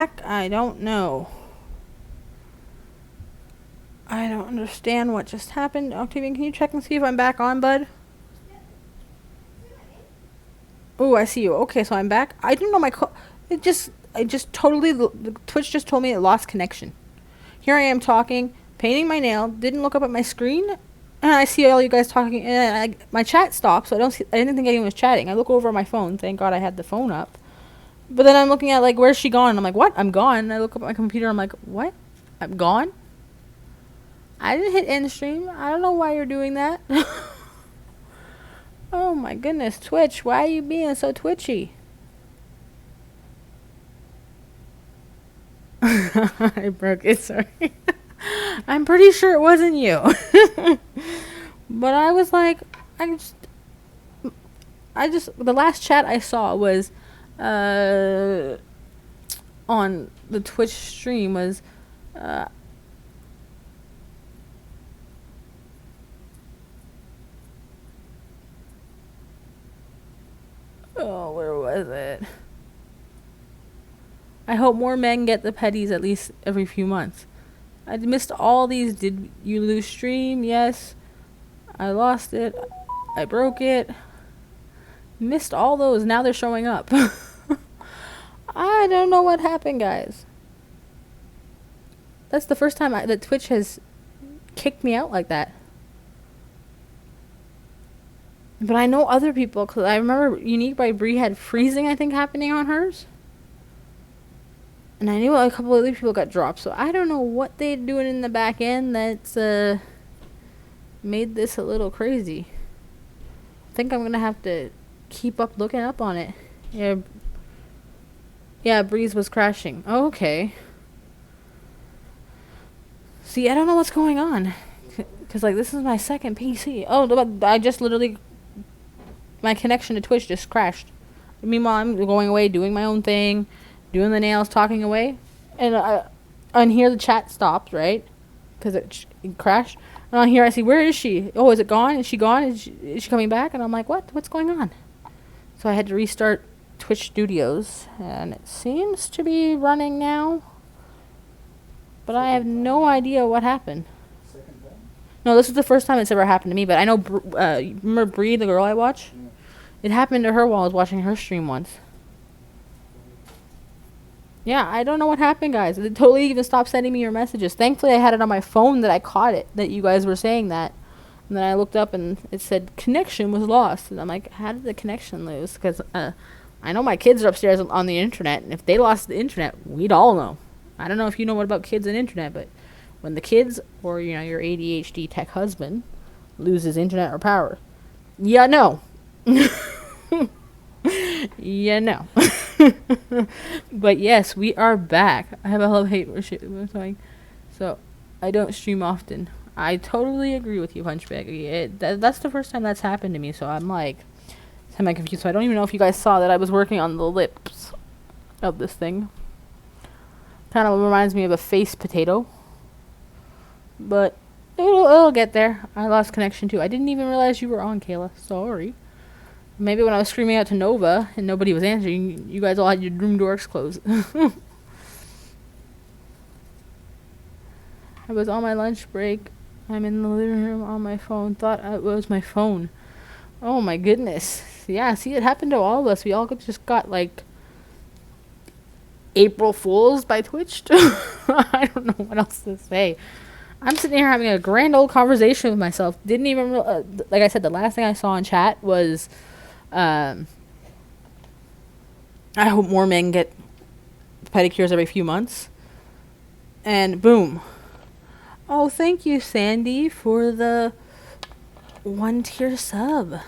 I don't know. I don't understand what just happened. Octavian, can you check and see if I'm back on, bud? Oh, I see you. Okay, so I'm back. I didn't know the Twitch just told me it lost connection. Here I am talking, painting my nail, didn't look up at my screen, and I see all you guys talking, and my chat stopped, so I didn't think anyone was chatting. I look over my phone, thank God I had the phone up. But then I'm looking at, like, where's she gone? I'm like, what? I'm gone. And I look up at my computer, I'm like, what? I'm gone? I didn't hit end stream. I don't know why you're doing that. Oh my goodness, Twitch, why are you being so twitchy? I broke it, sorry. I'm pretty sure it wasn't you. But I was like, the last chat I saw was, on the Twitch stream was, oh, where was it? I hope more men get the petties at least every few months. I missed all these. Did you lose stream? Yes. I lost it. I broke it. Missed all those. Now they're showing up. I don't know what happened, guys. That's the first time that Twitch has kicked me out like that. But I know other people, because I remember Unique by Bree had freezing, I think, happening on hers. And I knew a couple other people got dropped, so I don't know what they're doing in the back end that's made this a little crazy. I think I'm going to have to keep up looking up on it. Yeah, Breeze was crashing. Oh, okay. See, I don't know what's going on. Because, like, this is my second PC. Oh, but I just literally... My connection to Twitch just crashed. Meanwhile, I'm going away, doing my own thing, doing the nails, talking away. And on here, the chat stopped, right? Because it crashed. And on here, I see, where is she? Oh, is it gone? Is she gone? Is she coming back? And I'm like, what? What's going on? So I had to restart Twitch Studios. And it seems to be running now. But I have no idea what happened. No, this is the first time it's ever happened to me. But I know, remember Bree, the girl I watch? Yeah. It happened to her while I was watching her stream once. Yeah, I don't know what happened, guys. It totally even stopped sending me your messages. Thankfully, I had it on my phone that I caught it, that you guys were saying that. And then I looked up and it said connection was lost. And I'm like, how did the connection lose? Because I know my kids are upstairs on the internet. And if they lost the internet, we'd all know. I don't know if you know what about kids and internet, but when the kids or, you know, your ADHD tech husband loses internet or power, yeah, no. Yeah, no. But yes, we are back. I have a love-hate worship. So, I don't stream often. I totally agree with you, Hunchback. That's the first time that's happened to me, so I'm like semi-confused. So I don't even know if you guys saw that I was working on the lips of this thing. Kind of reminds me of a face potato. But it'll get there. I lost connection too. I didn't even realize you were on, Kayla. Sorry. Maybe when I was screaming out to Nova and nobody was answering, you guys all had your room doors closed. I was on my lunch break. I'm in the living room on my phone. Thought it was my phone. Oh my goodness. Yeah, see, it happened to all of us. We all just got, like, April Fools by Twitch. I don't know what else to say. I'm sitting here having a grand old conversation with myself. Didn't even... like I said, the last thing I saw in chat was... I hope more men get pedicures every few months. And boom. Oh, thank you, Sandy, for the 1-tier sub.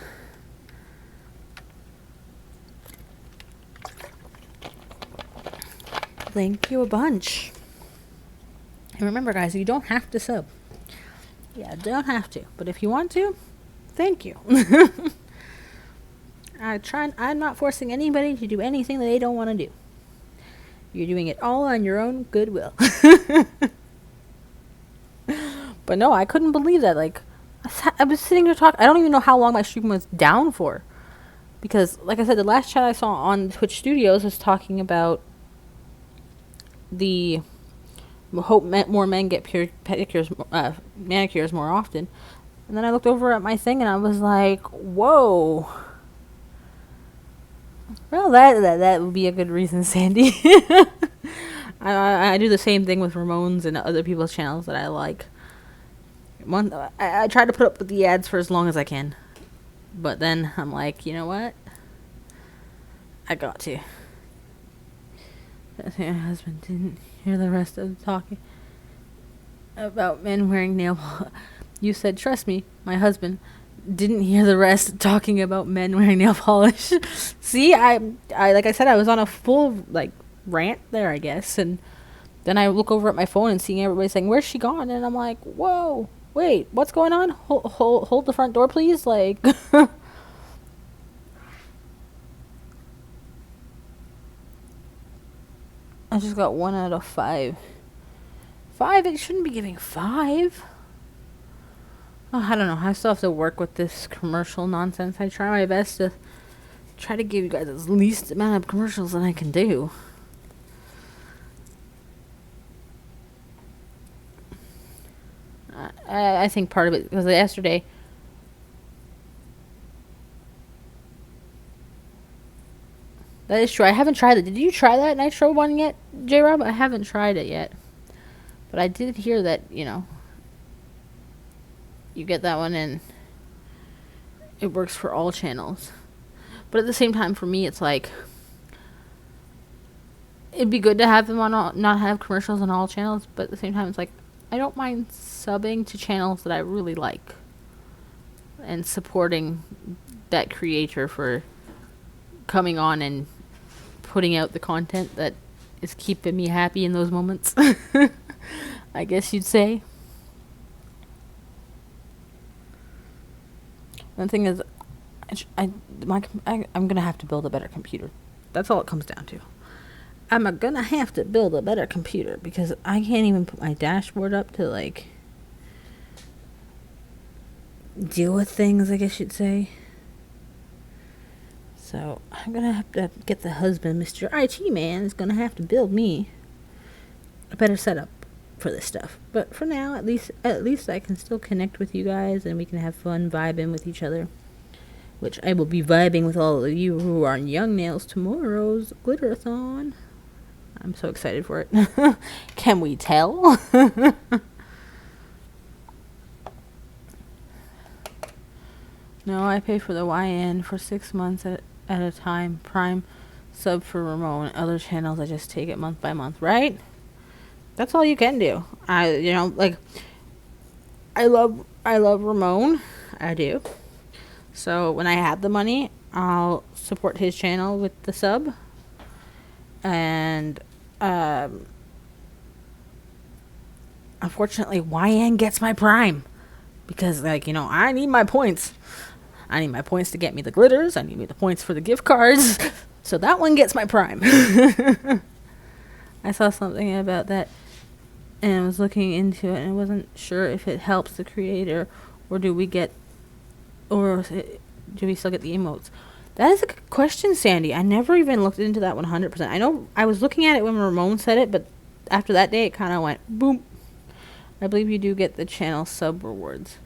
Thank you a bunch. And remember, guys, you don't have to sub. Yeah, don't have to. But if you want to, thank you. I'm not forcing anybody to do anything that they don't want to do. You're doing it all on your own goodwill. But no, I couldn't believe that. Like, I was sitting there talking. I don't even know how long my stream was down for. Because, like I said, the last chat I saw on Twitch Studios was talking about the hope more men get pedicures, manicures more often. And then I looked over at my thing and I was like, whoa. Well, that would be a good reason, Sandy. I do the same thing with Ramones and other people's channels that I like. I try to put up with the ads for as long as I can. But then I'm like, you know what? I got to. My husband didn't hear the rest of the talking about men wearing nail polish. You said, trust me, my husband didn't hear the rest talking about men wearing nail polish. See, I like I said, I was on a full like rant there, I guess, and then I look over at my phone and seeing everybody saying, "Where's she gone?" And I'm like, "Whoa, wait, what's going on? Hold the front door, please." Like, I just got 1 out of 5. 5? It shouldn't be giving 5. Oh, I don't know. I still have to work with this commercial nonsense. I try my best to try to give you guys as least amount of commercials that I can do. I think part of it because yesterday. That is true. I haven't tried it. Did you try that Nitro one yet, J-Rob? I haven't tried it yet. But I did hear that, you know, you get that one and it works for all channels. But at the same time, for me, it's like, it'd be good to have them on all, not have commercials on all channels, but at the same time, it's like, I don't mind subbing to channels that I really like and supporting that creator for coming on and putting out the content that is keeping me happy in those moments. I guess you'd say. One thing is, I'm gonna have to build a better computer. That's all it comes down to. I'm gonna have to build a better computer because I can't even put my dashboard up to like deal with things, I guess you'd say. So I'm gonna have to get the husband, Mr. IT man, is gonna have to build me a better setup for this stuff. But for now, at least I can still connect with you guys and we can have fun vibing with each other. Which I will be vibing with all of you who are on Young Nails tomorrow's Glitterathon. I'm so excited for it. Can we tell? No, I pay for the YN for 6 months at a time. Prime sub for Ramon. Other channels, I just take it month by month, right? That's all you can do. I love Ramon. I do. So when I have the money, I'll support his channel with the sub. And unfortunately, YN gets my Prime because, like, you know, I need my points. I need my points to get me the glitters. I need the points for the gift cards. So that one gets my Prime. I saw something about that and I was looking into it and I wasn't sure if it helps the creator or do we still get the emotes? That is a good question, Sandy. I never even looked into that 100%. I know I was looking at it when Ramon said it, but after that day, it kind of went boom. I believe you do get the channel sub rewards.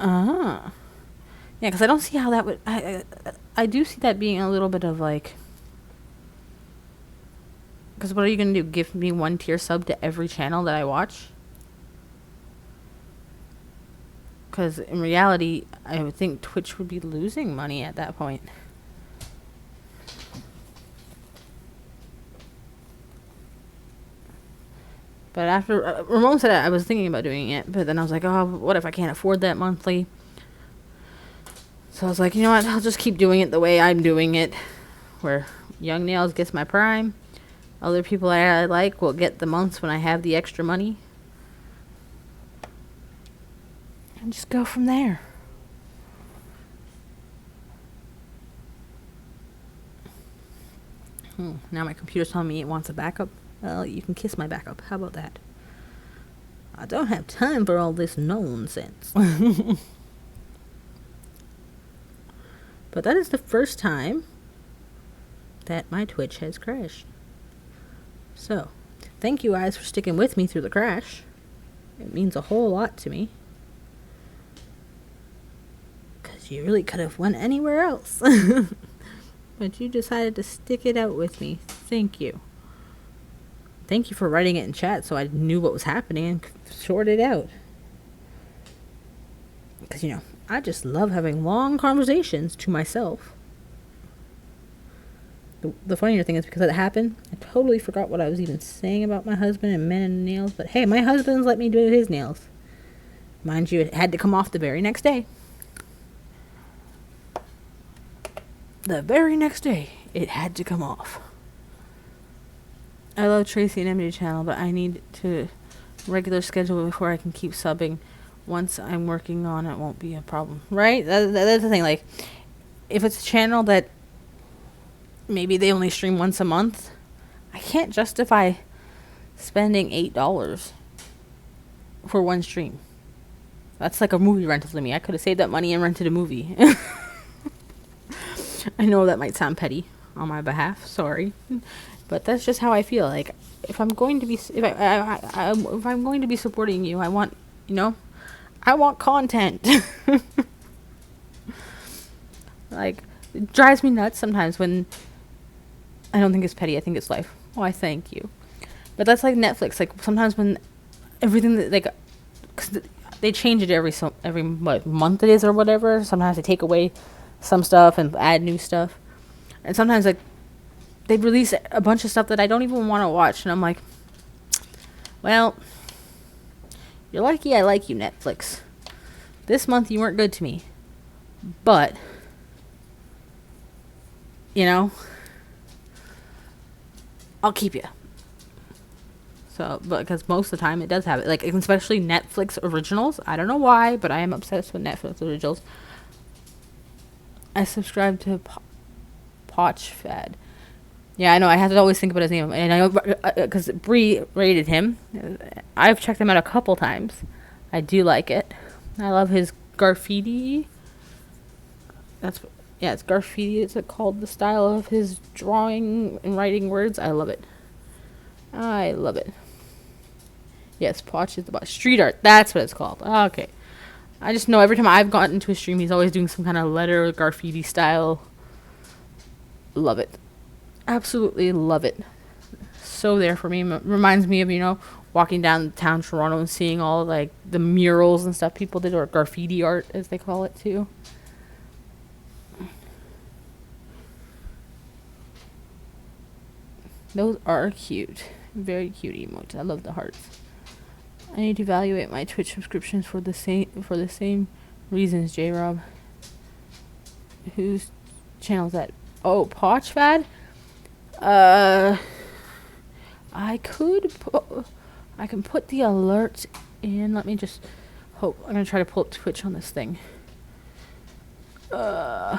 Yeah, because I don't see how that would... I do see that being a little bit of like... Because what are you going to do? Give me 1 tier sub to every channel that I watch? Because in reality, I would think Twitch would be losing money at that point. But after Ramon said I was thinking about doing it, but then I was like, oh, what if I can't afford that monthly? So I was like, you know what? I'll just keep doing it the way I'm doing it, where Young Nails gets my Prime. Other people I like will get the months when I have the extra money. And just go from there. Now my computer's telling me it wants a backup. Well, you can kiss my backup. How about that? I don't have time for all this nonsense. But that is the first time that my Twitch has crashed. So, thank you guys for sticking with me through the crash. It means a whole lot to me. Because you really could have went anywhere else. But you decided to stick it out with me. Thank you. Thank you for writing it in chat so I knew what was happening and could sort it out. Because, you know, I just love having long conversations to myself. The funnier thing is because it happened, I totally forgot what I was even saying about my husband and men and nails. But hey, my husband's let me do his nails. Mind you, it had to come off the very next day. The very next day, it had to come off. I love Tracy and Emily channel, but I need to regular schedule before I can keep subbing. Once I'm working on it, won't be a problem, right? That's the thing. Like, if it's a channel that maybe they only stream once a month, I can't justify spending $8 for one stream. That's like a movie rental to me. I could have saved that money and rented a movie. I know that might sound petty on my behalf. Sorry. But that's just how I feel. Like, if I'm going to be, if I'm going to be supporting you, I want, I want content. Like, it drives me nuts sometimes when I don't think it's petty. I think it's life. Oh, I thank you. But that's like Netflix. Like, sometimes when everything that, like, cause they change it every month it is or whatever. Sometimes they take away some stuff and add new stuff. And sometimes, like, they release a bunch of stuff that I don't even want to watch. And I'm like, well, you're lucky I like you, Netflix. This month you weren't good to me. But, I'll keep you. So, but because most of the time it does have it. Like, especially Netflix originals. I don't know why, but I am obsessed with Netflix originals. I subscribe to Pochfad. Yeah, I know. I have to always think about his name. And I know, because Bree rated him. I've checked him out a couple times. I do like it. I love his graffiti. It's graffiti. It's called the style of his drawing and writing words. I love it. I love it. Yes, Poch is about street art. That's what it's called. Okay. I just know every time I've gotten into a stream, he's always doing some kind of letter graffiti style. Love it. Absolutely love it. So there for me. Reminds me of, walking downtown Toronto and seeing all, like, the murals and stuff people did, or graffiti art, as they call it, too. Those are cute. Very cute emotes. I love the hearts. I need to evaluate my Twitch subscriptions for the same reasons, J-Rob. Whose channel is that? Oh, Pochfad? I can put the alert in. Let me just hope. I'm going to try to pull up Twitch on this thing. So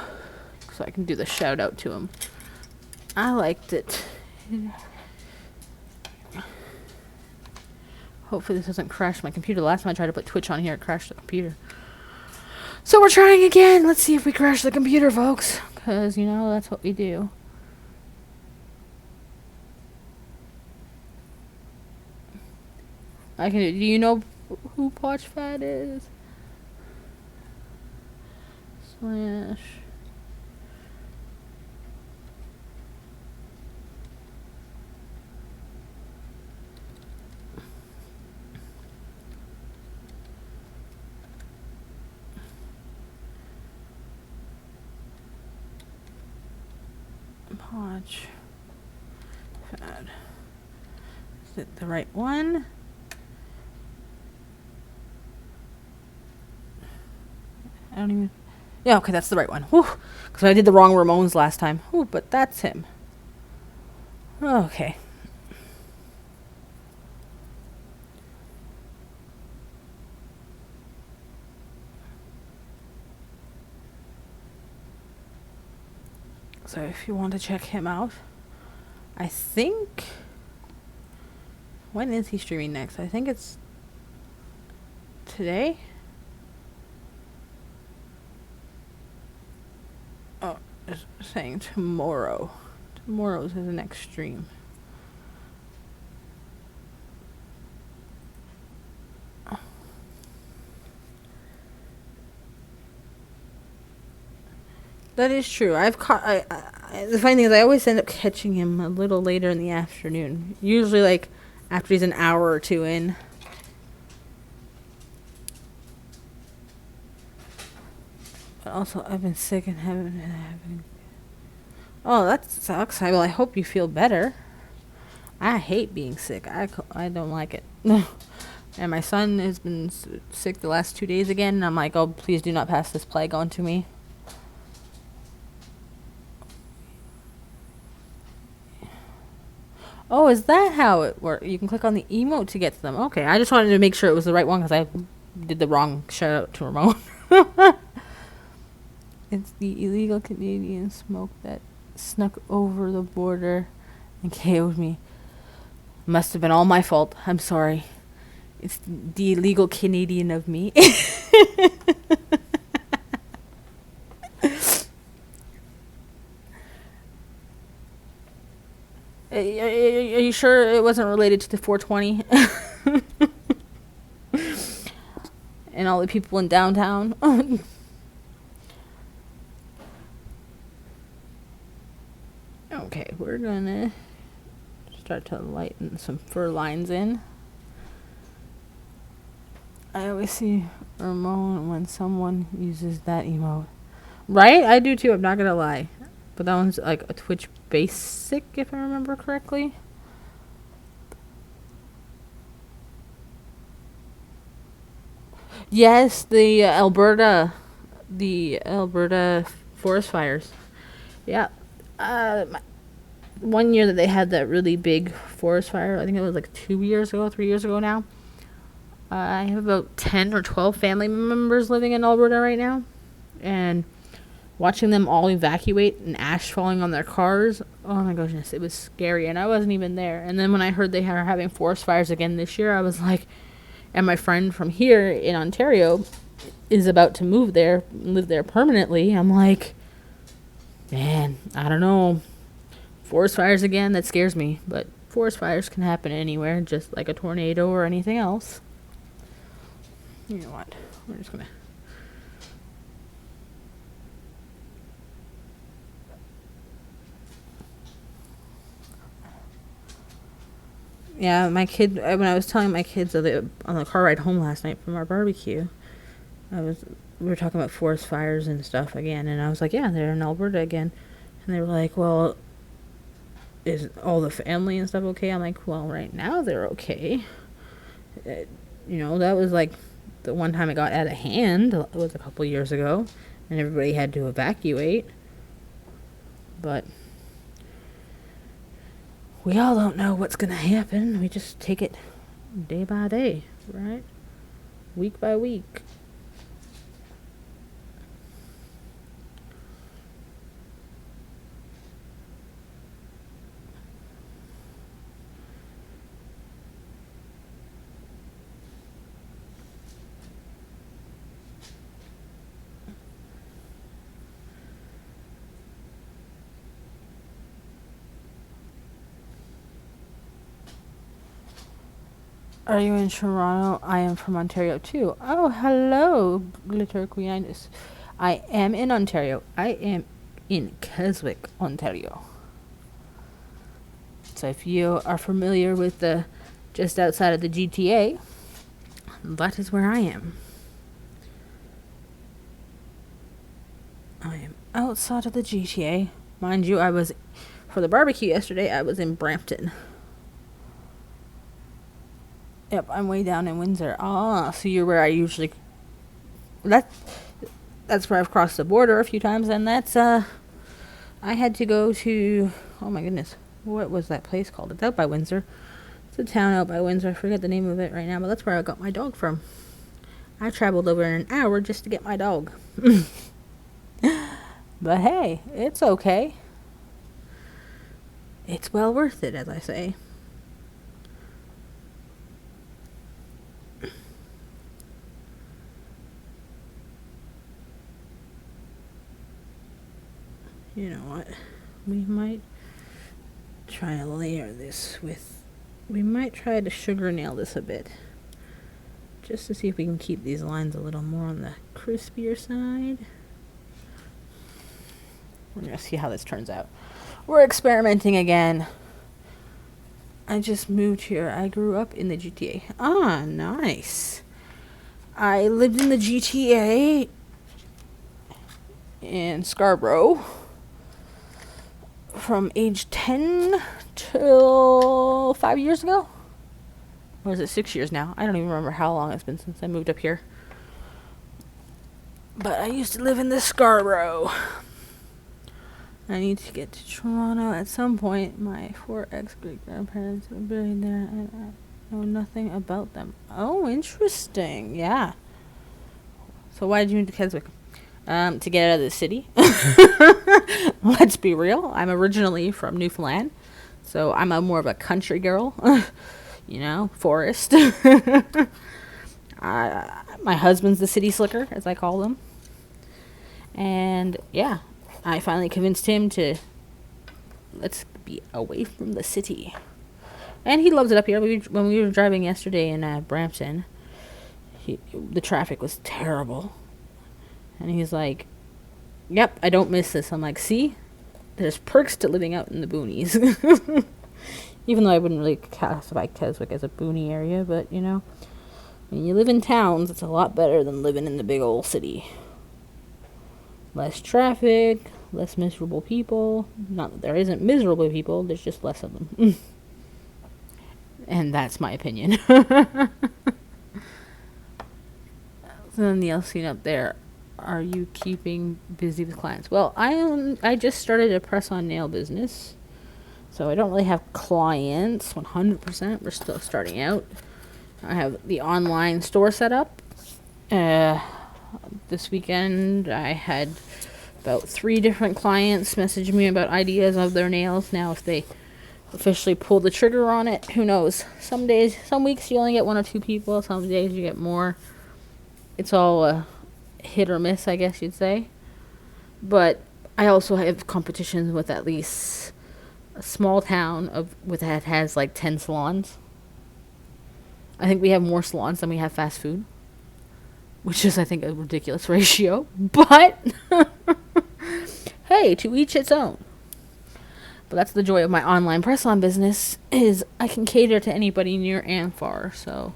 I can do the shout out to him. I liked it. Hopefully this doesn't crash my computer. The last time I tried to put Twitch on here, it crashed the computer. So we're trying again. Let's see if we crash the computer, folks. Because, that's what we do. Do you know who Pochfad is? / Pochfad. Is it the right one? I don't even... Yeah, okay, that's the right one. Because I did the wrong Ramones last time. But that's him. Okay. So if you want to check him out, I think... When is he streaming next? I think it's today. Oh, it's saying tomorrow. Tomorrow's his next stream. That is true. I've caught. The funny thing is, I always end up catching him a little later in the afternoon. Usually, like after he's an hour or two in. But also, I've been sick and haven't been having. Oh, that sucks. I hope you feel better. I hate being sick. I don't like it. And my son has been sick the last 2 days again. And I'm like, oh, please do not pass this plague on to me. Oh, is that how it works? You can click on the emote to get to them. Okay, I just wanted to make sure it was the right one because I did the wrong shout out to Ramon. It's the illegal Canadian smoke that snuck over the border and KO'd me. Must have been all my fault. I'm sorry. It's the illegal Canadian of me. Are you sure it wasn't related to the 420? And all the people in downtown? Okay, we're gonna start to lighten some fur lines in. I always see Ramon when someone uses that emote. Right? I do too, I'm not gonna lie. But that one's like a Twitch basic, if I remember correctly. Yes, the Alberta forest fires. Yeah. One year that they had that really big forest fire, I think it was like 2 years ago, 3 years ago now. I have about 10 or 12 family members living in Alberta right now. And watching them all evacuate and ash falling on their cars, oh my goodness, it was scary. And I wasn't even there. And then when I heard they are having forest fires again this year, I was like, and my friend from here in Ontario is about to move there, live there permanently. I'm like, man, I don't know. Forest fires again, that scares me. But forest fires can happen anywhere, just like a tornado or anything else. You know what? We're just gonna. Yeah, my kid. When I was telling my kids on the car ride home last night from our barbecue, we were talking about forest fires and stuff again, and I was like, yeah, they're in Alberta again, and they were like, well, is all the family and stuff okay? I'm like, well, right now they're okay. That was like the one time it got out of hand. It was a couple years ago, and everybody had to evacuate. But we all don't know what's going to happen. We just take it day by day, right? Week by week. Are you in Toronto? I am from Ontario too. Oh, hello, Glitter Queenitis. I am in Ontario. I am in Keswick, Ontario. So if you are familiar with the just outside of the GTA, that is where I am. I am outside of the GTA. Mind you, for the barbecue yesterday, I was in Brampton. Yep, I'm way down in Windsor. Ah, so you're where I usually. That's where I've crossed the border a few times, and that's I had to go to. Oh my goodness, what was that place called? It's out by Windsor. It's a town out by Windsor. I forget the name of it right now, but that's where I got my dog from. I traveled over in an hour just to get my dog. But hey, it's okay. It's well worth it, as I say. You know what? We might try to layer this with. We might try to sugar nail this a bit. Just to see if we can keep these lines a little more on the crispier side. We're gonna see how this turns out. We're experimenting again. I just moved here. I grew up in the GTA. Ah, nice. I lived in the GTA in Scarborough from age 10 till 5 years ago. Or is it 6 years now? I don't even remember how long it's been since I moved up here. But I used to live in the Scarborough. I need to get to Toronto at some point. My 4 ex-great-grandparents were buried there, and I know nothing about them. Oh, interesting. Yeah. So why did you move to Keswick? To get out of the city. Let's be real. I'm originally from Newfoundland, so I'm more of a country girl. You know, forest. My husband's the city slicker, as I call them. And yeah, I finally convinced him to let's be away from the city. And he loves it up here. When we were driving yesterday in Brampton, the traffic was terrible. And he's like, yep, I don't miss this. I'm like, see? There's perks to living out in the boonies. Even though I wouldn't really classify Keswick as a boony area, but, you know, when you live in towns, it's a lot better than living in the big old city. Less traffic, less miserable people. Not that there isn't miserable people, there's just less of them. And that's my opinion. So then the else seen up there. Are you keeping busy with clients? Well, I just started a press-on nail business. So I don't really have clients 100%. We're still starting out. I have the online store set up. This weekend I had about 3 different clients message me about ideas of their nails. Now if they officially pull the trigger on it, who knows? Some weeks you only get 1 or 2 people. Some days you get more. It's all hit or miss, I guess you'd say. But I also have competitions with at least a small town that has like 10 salons. I think we have more salons than we have fast food, which is, I think, a ridiculous ratio. But hey, to each its own. But that's the joy of my online press-on business, is I can cater to anybody near and far. So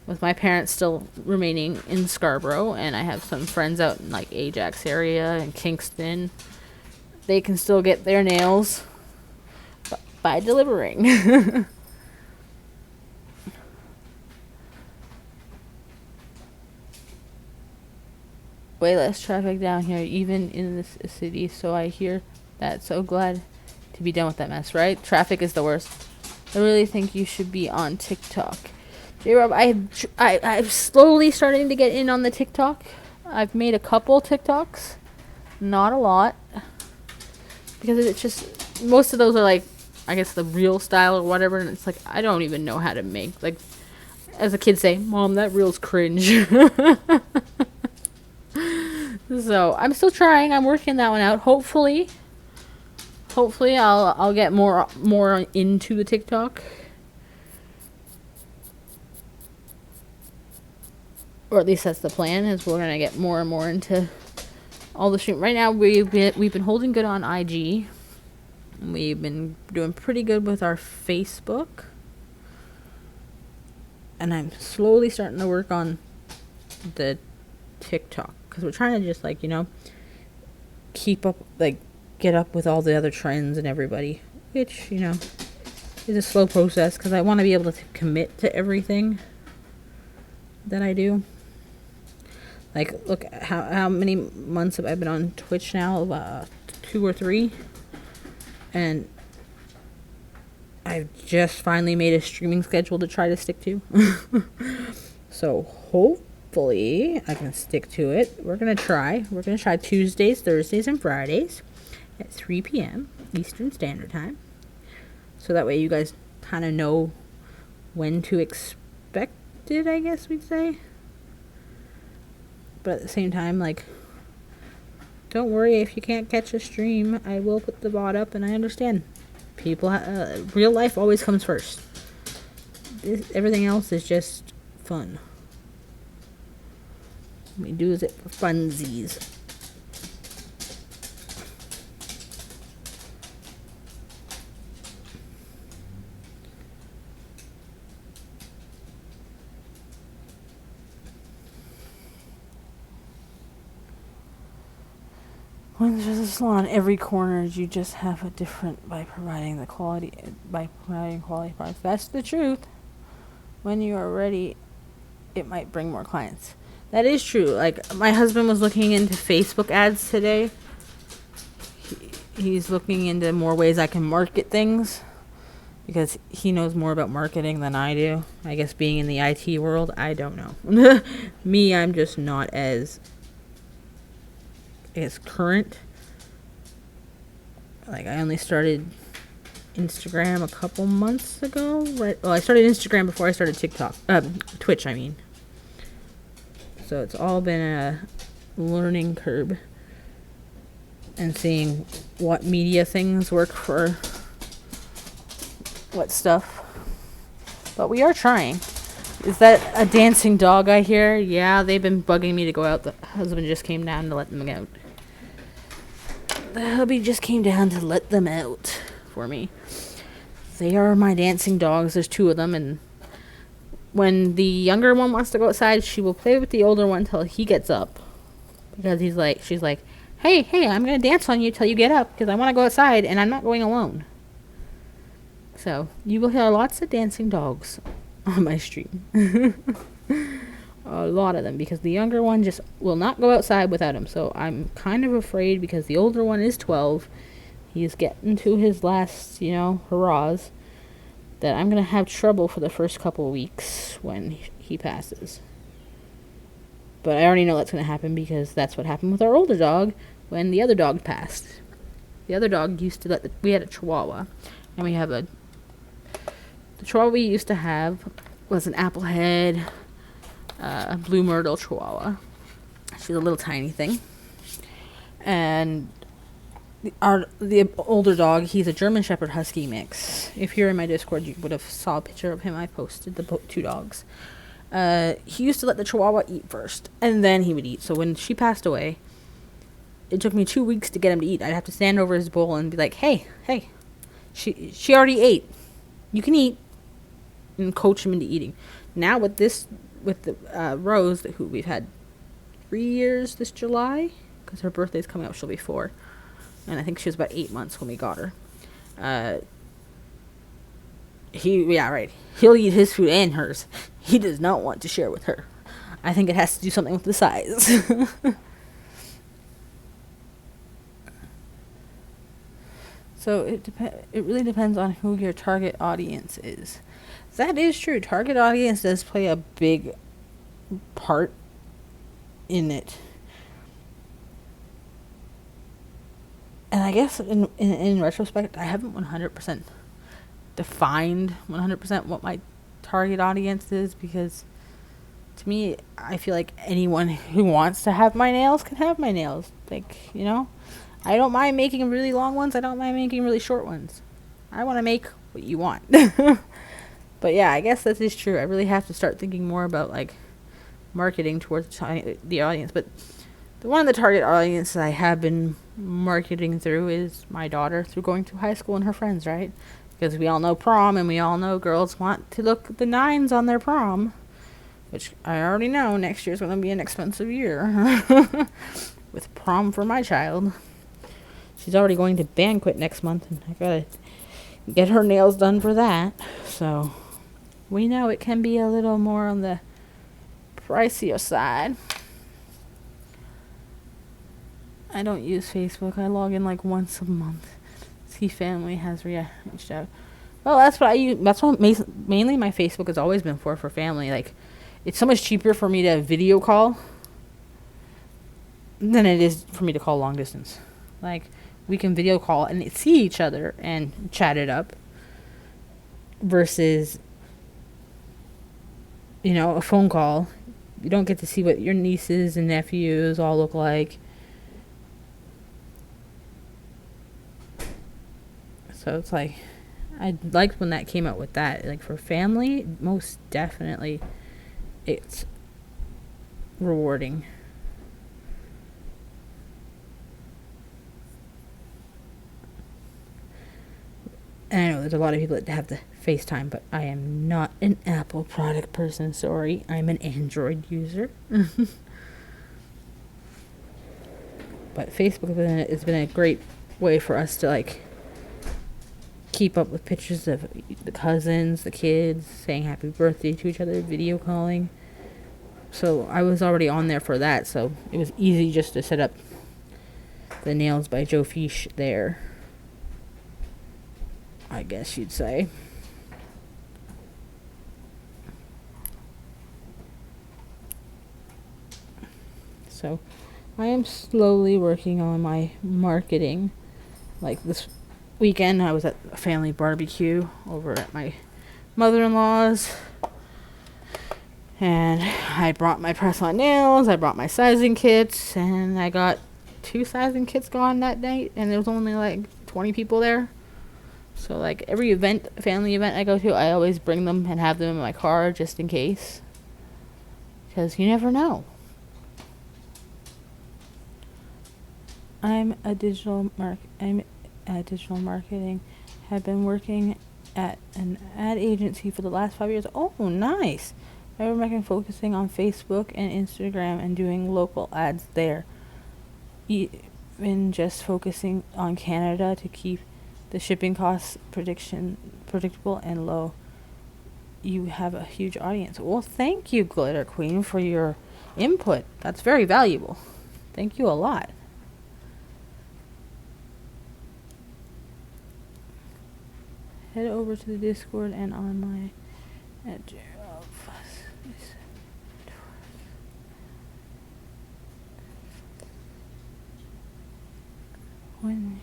with my parents still remaining in Scarborough, and I have some friends out in like Ajax area and Kingston, they can still get their nails by delivering. Way less traffic down here, even in this city, so I hear that. So glad to be done with that mess, right? Traffic is the worst. I really think you should be on TikTok. J-Rob, I'm slowly starting to get in on the TikTok. I've made a couple TikToks. Not a lot. Because it's just, most of those are like, I guess the real style or whatever, and it's like, I don't even know how to make, like, as the kids say, Mom, that reel's cringe. So, I'm still trying. I'm working that one out. Hopefully I'll get more into the TikTok. Or at least that's the plan, is we're gonna get more and more into all the stream. Right now we've been holding good on IG. And we've been doing pretty good with our Facebook. And I'm slowly starting to work on the TikTok, because we're trying to just, like, you know, keep up, like, get up with all the other trends and everybody, which, you know, is a slow process, because I want to be able to commit to everything that I do. Like, look, how many months have I been on Twitch now? 2 or 3. And I've just finally made a streaming schedule to try to stick to. So hopefully I can stick to it. We're going to try. We're going to try Tuesdays, Thursdays, and Fridays at 3 p.m. Eastern Standard Time. So that way you guys kind of know when to expect it, I guess we'd say. But at the same time, like, don't worry if you can't catch a stream. I will put the VOD up, and I understand. People, real life always comes first. Everything else is just fun. We do it for funsies. When there's a salon on every corner, you just have a different by providing quality products. That's the truth. When you are ready, it might bring more clients. That is true. Like, my husband was looking into Facebook ads today. He's looking into more ways I can market things because he knows more about marketing than I do. I guess being in the IT world, I don't know. Me, I'm just not as current. Like, I only started Instagram a couple months ago. Right? Well, I started Instagram before I started Twitch, I mean. So it's all been a learning curve and seeing what media things work for what stuff. But we are trying. Is that a dancing dog I hear? Yeah, they've been bugging me to go out. The husband just came down to let them out. The hubby just came down to let them out for me. They are my dancing dogs. There's 2 of them, and when the younger one wants to go outside, she will play with the older one till he gets up. Because she's like, hey, I'm going to dance on you till you get up because I want to go outside and I'm not going alone. So, you will hear lots of dancing dogs on my stream. A lot of them because the younger one just will not go outside without him. So, I'm kind of afraid because the older one is 12. He's getting to his last, hurrahs. That I'm going to have trouble for the first couple of weeks when he passes. But I already know that's going to happen because that's what happened with our older dog when the other dog passed. The other dog used to we had a Chihuahua. And we have the Chihuahua we used to have was an Applehead, Blue Myrtle Chihuahua. She's a little tiny thing. And the older dog, he's a German Shepherd Husky mix. If you're in my Discord, you would have saw a picture of him. I posted the 2 dogs. He used to let the Chihuahua eat first, and then he would eat. So when she passed away, it took me 2 weeks to get him to eat. I'd have to stand over his bowl and be like, hey, she already ate. You can eat, and coach him into eating. Now with Rose, who we've had 3 years this July, because her birthday's coming up, she'll be 4. And I think she was about 8 months when we got her. He'll eat his food and hers. He does not want to share with her. I think it has to do something with the size. So it really depends on who your target audience is. That is true. Target audience does play a big part in it. And I guess in retrospect, I haven't 100% defined 100% what my target audience is because to me, I feel like anyone who wants to have my nails can have my nails. Like, I don't mind making really long ones. I don't mind making really short ones. I want to make what you want. But yeah, I guess that is true. I really have to start thinking more about like marketing towards the audience. But one of the target audiences I have been marketing through is my daughter through going to high school and her friends, right? Because we all know prom and we all know girls want to look the 9s on their prom, which I already know next year's going to be an expensive year with prom for my child. She's already going to banquet next month and I got to get her nails done for that. So we know it can be a little more on the pricier side. I don't use Facebook. I log in like once a month. See family has reached out. Well, that's what I use. That's what mainly my Facebook has always been for family. Like, it's so much cheaper for me to video call than it is for me to call long distance. Like, we can video call and see each other and chat it up versus, a phone call. You don't get to see what your nieces and nephews all look like. So it's like, I liked when that came out with that. Like, for family, most definitely, it's rewarding. And I know there's a lot of people that have the FaceTime, but I am not an Apple product person. Sorry, I'm an Android user. But Facebook has been a great way for us to like keep up with pictures of the cousins, the kids, saying happy birthday to each other, video calling. So I was already on there for that, so it was easy just to set up the Nails by Joe Fish there, I guess you'd say. So I am slowly working on my marketing. Like this weekend, I was at a family barbecue over at my mother-in-law's. And I brought my press-on nails, I brought my sizing kits, and I got 2 sizing kits gone that night, and there was only like 20 people there. So like every family event I go to, I always bring them and have them in my car just in case. Because you never know. I'm a digital marketing. Have been working at an ad agency for the last 5 years. Oh, nice. I recommend focusing on Facebook and Instagram and doing local ads there. Even just focusing on Canada to keep the shipping costs predictable and low. You have a huge audience. Well, thank you, Glitter Queen, for your input. That's very valuable. Thank you a lot. Head over to the Discord and on my when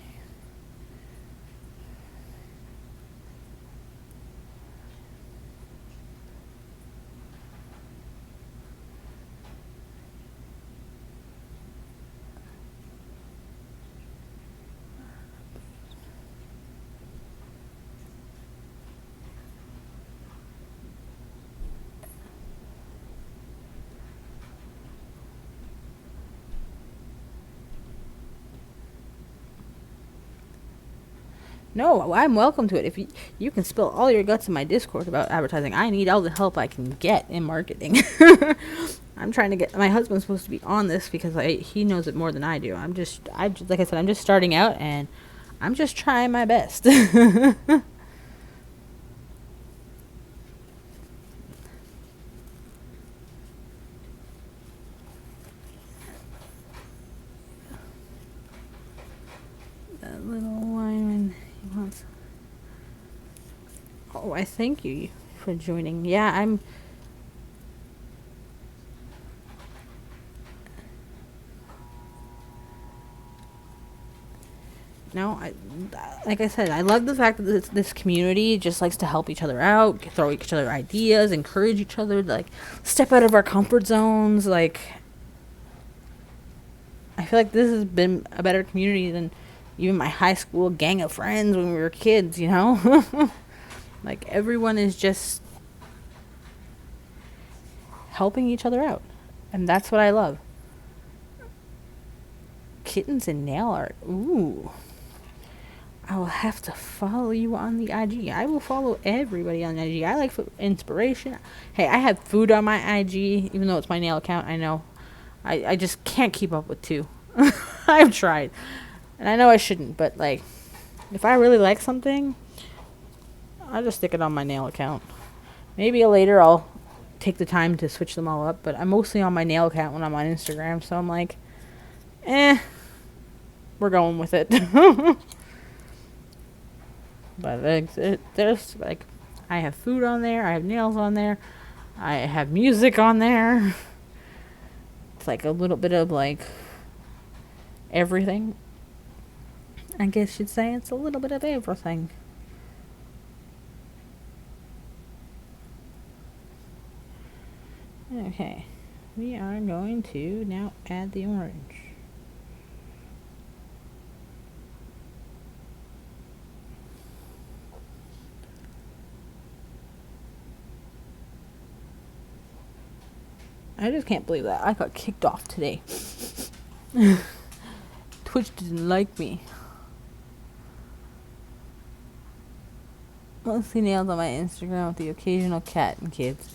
No, I'm welcome to it. If you can spill all your guts in my Discord about advertising, I need all the help I can get in marketing. I'm trying to get my husband's supposed to be on this because he knows it more than I do. I'm just like I said, I'm just starting out and I'm just trying my best. That little lineman, he wants. Oh, I thank you for joining. Yeah, I'm. No, like I said, I love the fact that this community just likes to help each other out, throw each other ideas, encourage each other to like step out of our comfort zones. Like, I feel like this has been a better community than even my high school gang of friends when we were kids, you know? Like, everyone is just helping each other out. And that's what I love. Kittens and nail art. Ooh. I will have to follow you on the IG. I will follow everybody on the IG. I like inspiration. Hey, I have food on my IG, even though it's my nail account. I know. I just can't keep up with 2. I've tried. And I know I shouldn't, but, like, if I really like something, I'll just stick it on my nail account. Maybe later I'll take the time to switch them all up, but I'm mostly on my nail account when I'm on Instagram, so I'm like, we're going with it. But there's, like, I have food on there, I have nails on there, I have music on there. It's like a little bit of, like, everything. I guess you'd say it's a little bit of everything. Okay, we are going to now add the orange. I just can't believe that I got kicked off today. Twitch didn't like me. Mostly nails on my Instagram with the occasional cat and kids.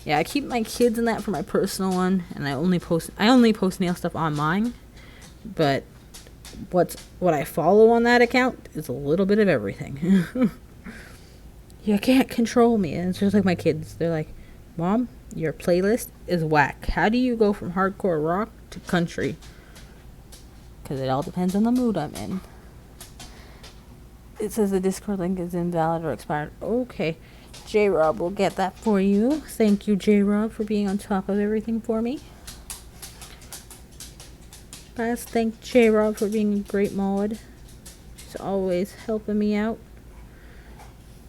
Yeah, I keep my kids in that for my personal one, and I only post nail stuff on mine. But what I follow on that account is a little bit of everything. You can't control me. And it's just like my kids. They're like, Mom, your playlist is whack. How do you go from hardcore rock to country? Because it all depends on the mood I'm in. It says the Discord link is invalid or expired. Okay. J-Rob will get that for you. Thank you, J-Rob, for being on top of everything for me. Guys, thank J-Rob for being a great mod. She's always helping me out.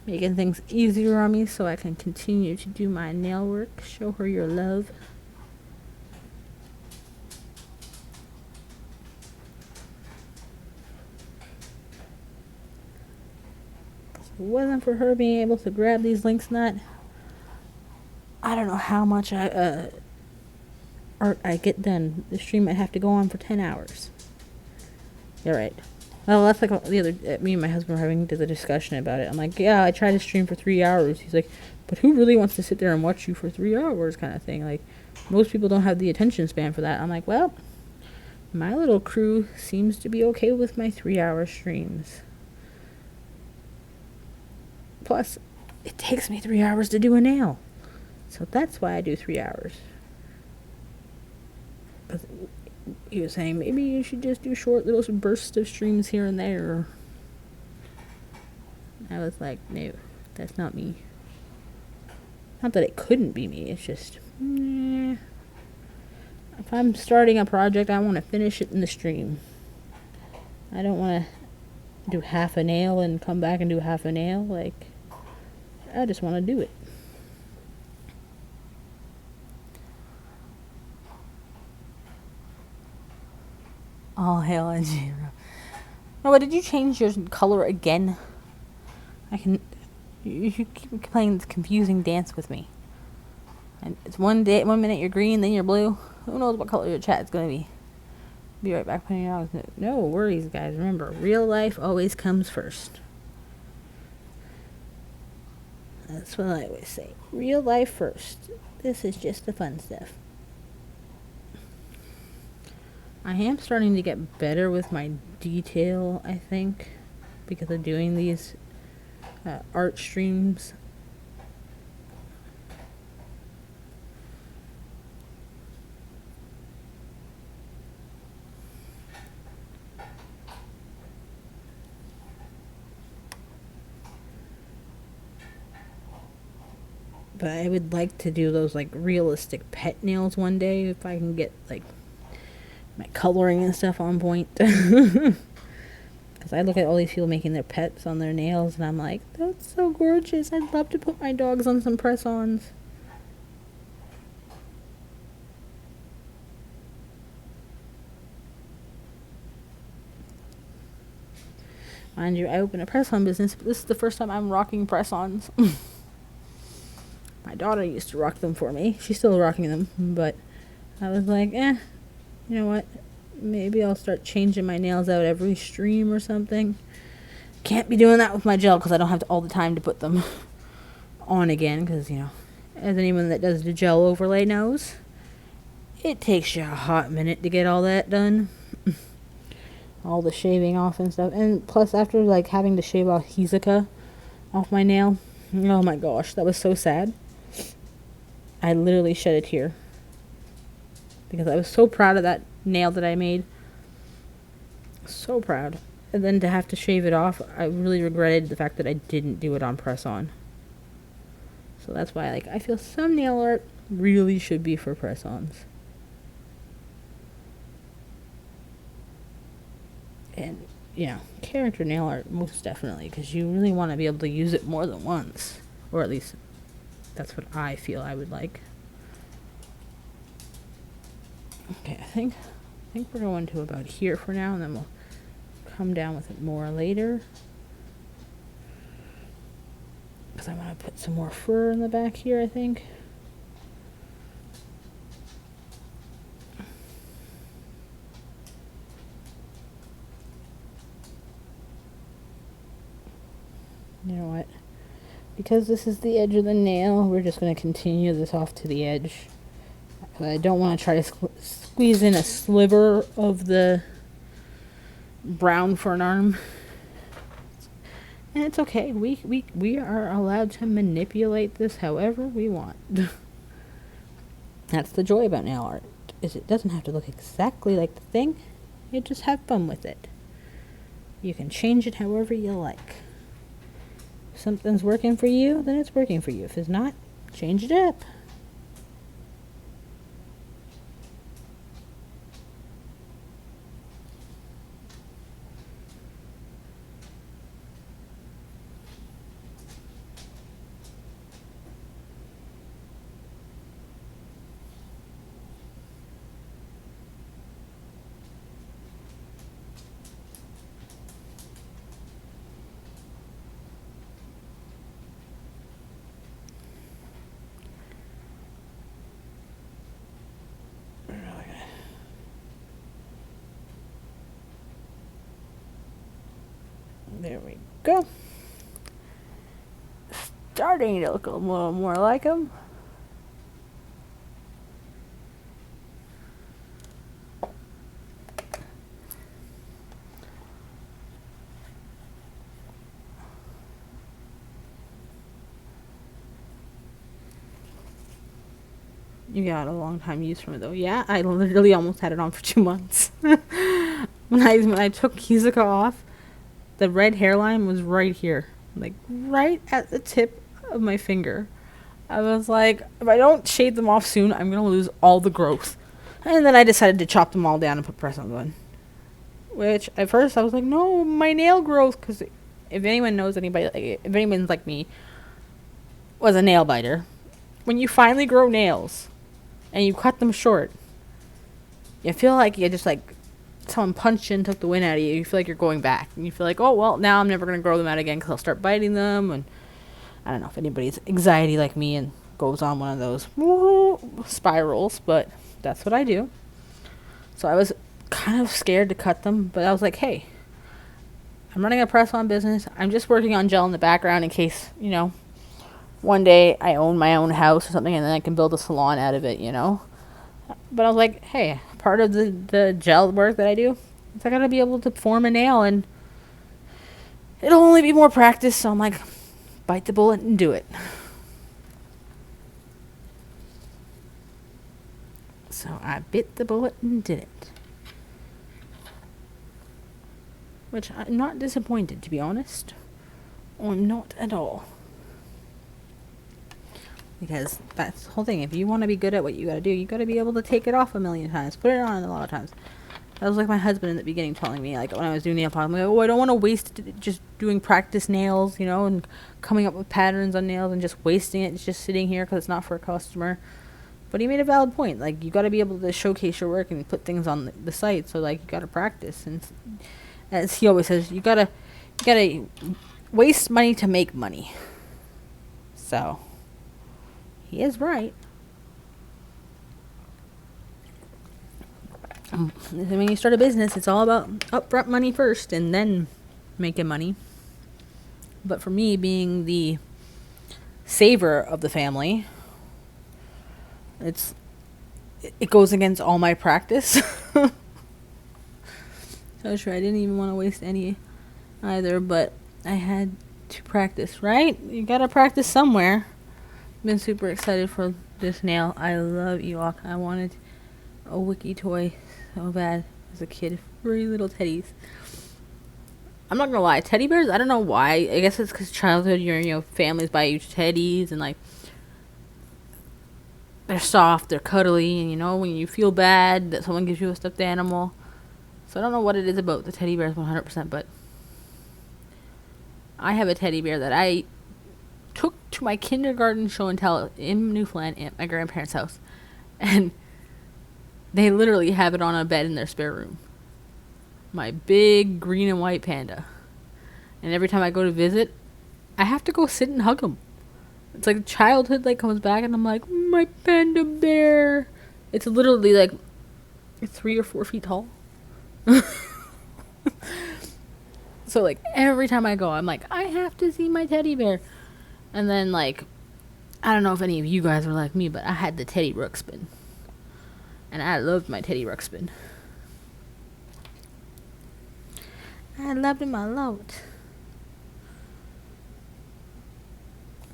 Making things easier on me so I can continue to do my nail work. Show her your love. If it wasn't for her being able to grab these links, I don't know how much art I get done. The stream might have to go on for 10 hours. You're right. Well, that's like the other, me and my husband were having the discussion about it. I'm like, yeah, I tried to stream for 3 hours. He's like, but who really wants to sit there and watch you for 3 hours kind of thing? Like, most people don't have the attention span for that. I'm like, well, my little crew seems to be okay with my 3-hour streams. Plus, it takes me 3 hours to do a nail. So that's why I do 3 hours. But he was saying, maybe you should just do short little bursts of streams here and there. I was like, no, that's not me. Not that it couldn't be me, it's just, if I'm starting a project, I want to finish it in the stream. I don't want to do half a nail and come back and do half a nail. Like, I just want to do it. All hail Anjiro. No, but did you change your color again? You keep playing this confusing dance with me. And it's one minute you're green, then you're blue. Who knows what color your chat's gonna be? Be right back putting it out. No worries, guys. Remember, real life always comes first. That's what I always say. Real life first. This is just the fun stuff. I am starting to get better with my detail, I think, because of doing these art streams. But I would like to do those like realistic pet nails one day if I can get like my coloring and stuff on point. Because I look at all these people making their pets on their nails and I'm like, that's so gorgeous. I'd love to put my dogs on some press-ons. Mind you, I opened a press-on business, but this is the first time I'm rocking press-ons. My daughter used to rock them for me. She's still rocking them, but I was like, you know what? Maybe I'll start changing my nails out every stream or something. Can't be doing that with my gel because I don't have all the time to put them on again because, you know, as anyone that does the gel overlay knows, it takes you a hot minute to get all that done. All the shaving off and stuff. And plus, after, like, having to shave off Hizuka off my nail, oh my gosh, that was so sad. I literally shed a tear. Because I was so proud of that nail that I made. So proud. And then to have to shave it off, I really regretted the fact that I didn't do it on press-on. So that's why, like, I feel some nail art really should be for press-ons. And, you know, character nail art, most definitely, because you really want to be able to use it more than once. Or at least, that's what I feel I would like. Okay, I think we're going to about here for now, and then we'll come down with it more later. Because I want to put some more fur in the back here, I think. You know what? Because this is the edge of the nail, we're just going to continue this off to the edge. I don't want to try to squeeze in a sliver of the brown for an arm. And it's okay. We are allowed to manipulate this however we want. That's the joy about nail art, is it doesn't have to look exactly like the thing. You just have fun with it. You can change it however you like. If something's working for you, then it's working for you. If it's not, change it up. There we go. Starting to look a little more like them. You got a long time use from it though. Yeah, I literally almost had it on for 2 months. when I took Kizuka off, the red hairline was right here, like right at the tip of my finger. I was like, if I don't shave them off soon, I'm gonna lose all the growth. And then I decided to chop them all down and put press on one. Which at first I was like, no, my nail growth. Because if anyone knows anybody, like, if anyone's like me, was a nail biter, when you finally grow nails and you cut them short, you feel like you just like someone punched you and took the wind out of you. You feel like you're going back, and you feel like, oh well, now I'm never gonna grow them out again because I'll start biting them. And I don't know if anybody's anxiety like me and goes on one of those spirals, but that's what I do. So I was kind of scared to cut them, but I was like, hey, I'm running a press-on business. I'm just working on gel in the background in case, one day I own my own house or something, and then I can build a salon out of it, But I was like, hey, part of the gel work that I do is I gotta be able to form a nail, and it'll only be more practice. So I'm like, bite the bullet and do it. So I bit the bullet and did it. Which I'm not disappointed, to be honest. Or not at all. Because that's the whole thing. If you want to be good at what you gotta do, you gotta be able to take it off a million times. Put it on a lot of times. That was like my husband in the beginning telling me, like when I was doing nail polish, I'm like, oh, I don't want to waste just doing practice nails, and coming up with patterns on nails and just wasting it. It's just sitting here because it's not for a customer. But he made a valid point. Like, you got to be able to showcase your work and put things on the site. So, like, you got to practice. And as he always says, you gotta waste money to make money. So, he is right. When you start a business, it's all about upfront money first and then making money. But for me, being the saver of the family, it goes against all my practice. So sure, I didn't even want to waste any either, but I had to practice, right? You gotta practice somewhere. Been super excited for this nail. I love Ewok. I wanted a Wiki toy so bad as a kid. Furry little teddies. I'm not gonna lie, teddy bears, I don't know why. I guess it's because childhood, families buy you teddies, and like they're soft, they're cuddly, and when you feel bad that someone gives you a stuffed animal. So I don't know what it is about the teddy bears 100%, but I have a teddy bear that I took to my kindergarten show and tell in Newfoundland at my grandparents' house, and they literally have it on a bed in their spare room. My big green and white panda. And every time I go to visit, I have to go sit and hug him. It's like childhood comes back, and I'm like, my panda bear. It's literally like 3 or 4 feet tall. So every time I go, I'm like, I have to see my teddy bear. And then I don't know if any of you guys were like me, but I had the Teddy Ruxpin. And I loved my Teddy Ruxpin. I loved him a lot.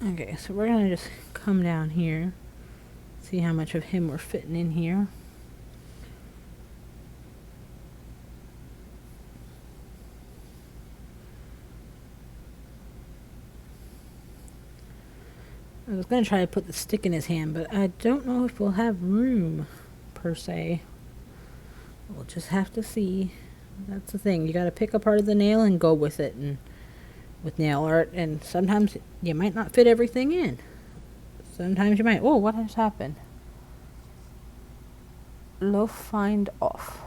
Okay, so we're gonna just come down here. See how much of him we're fitting in here. I was going to try to put the stick in his hand, but I don't know if we'll have room, per se. We'll just have to see. That's the thing. You got to pick a part of the nail and go with it. And with nail art, and sometimes you might not fit everything in. Sometimes you might. Oh, what has happened? Find off.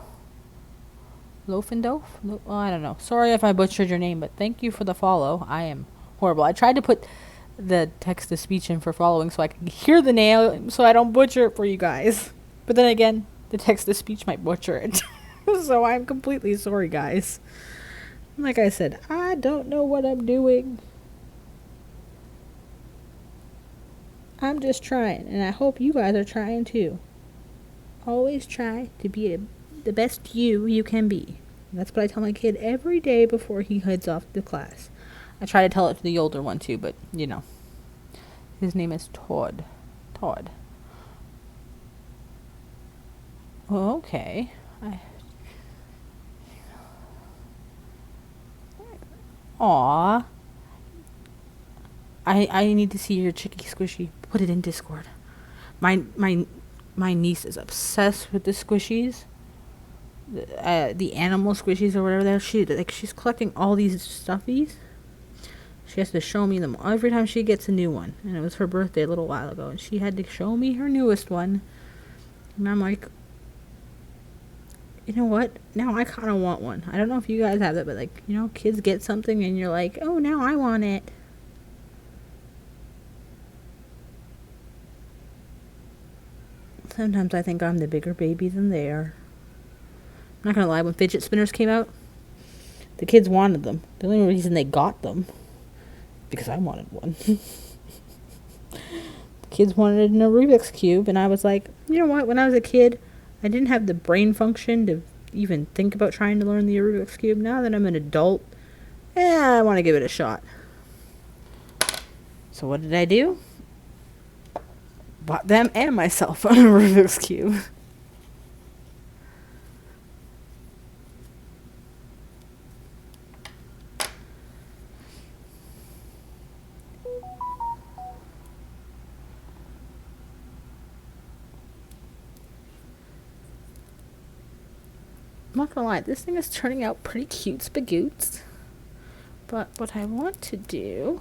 Lofindof? Oh, I don't know. Sorry if I butchered your name, but thank you for the follow. I am horrible. I tried to put the text to speech in for following so I can hear the nail so I don't butcher it for you guys. But then again, the text to speech might butcher it. So I'm completely sorry, guys. Like I said, I don't know what I'm doing. I'm just trying, and I hope you guys are trying too. Always try to be the best you can be. That's what I tell my kid every day before he heads off to class. I try to tell it to the older one too, but you know. His name is Todd. Todd. Oh, okay. Aw. I need to see your Chicky Squishy. Put it in Discord. My niece is obsessed with the squishies. The animal squishies or whatever they're. She's collecting all these stuffies. She has to show me them every time she gets a new one. And it was her birthday a little while ago. And she had to show me her newest one. And I'm like, you know what? Now I kind of want one. I don't know if you guys have that, but like, you know, kids get something and you're like, oh, now I want it. Sometimes I think I'm the bigger baby than they are. I'm not going to lie, when fidget spinners came out, the kids wanted them. The only reason they got them, because I wanted one. The kids wanted an Rubik's Cube, and I was like, you know what? When I was a kid, I didn't have the brain function to even think about trying to learn the Rubik's Cube. Now that I'm an adult, I want to give it a shot. So what did I do? Bought them and myself a Rubik's Cube. I'm not gonna lie, this thing is turning out pretty cute spagoots. But what I want to do,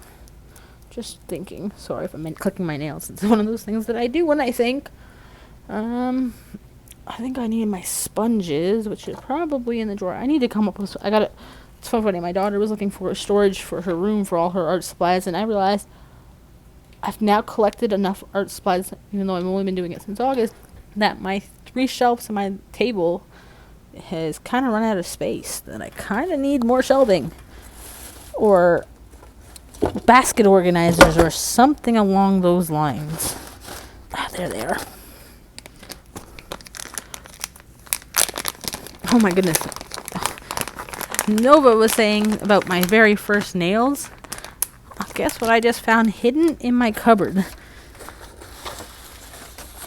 just thinking, sorry if I'm clicking my nails, it's one of those things that I do when I think. I think I need my sponges, which is probably in the drawer. I need to come up with, it's so funny, my daughter was looking for storage for her room for all her art supplies, and I realized I've now collected enough art supplies, even though I've only been doing it since August, that my 3 shelves on my table has kind of run out of space, that I kind of need more shelving or basket organizers or something along those lines. There they are. Oh my goodness. Nova was saying about my very first nails. Guess what I just found hidden in my cupboard?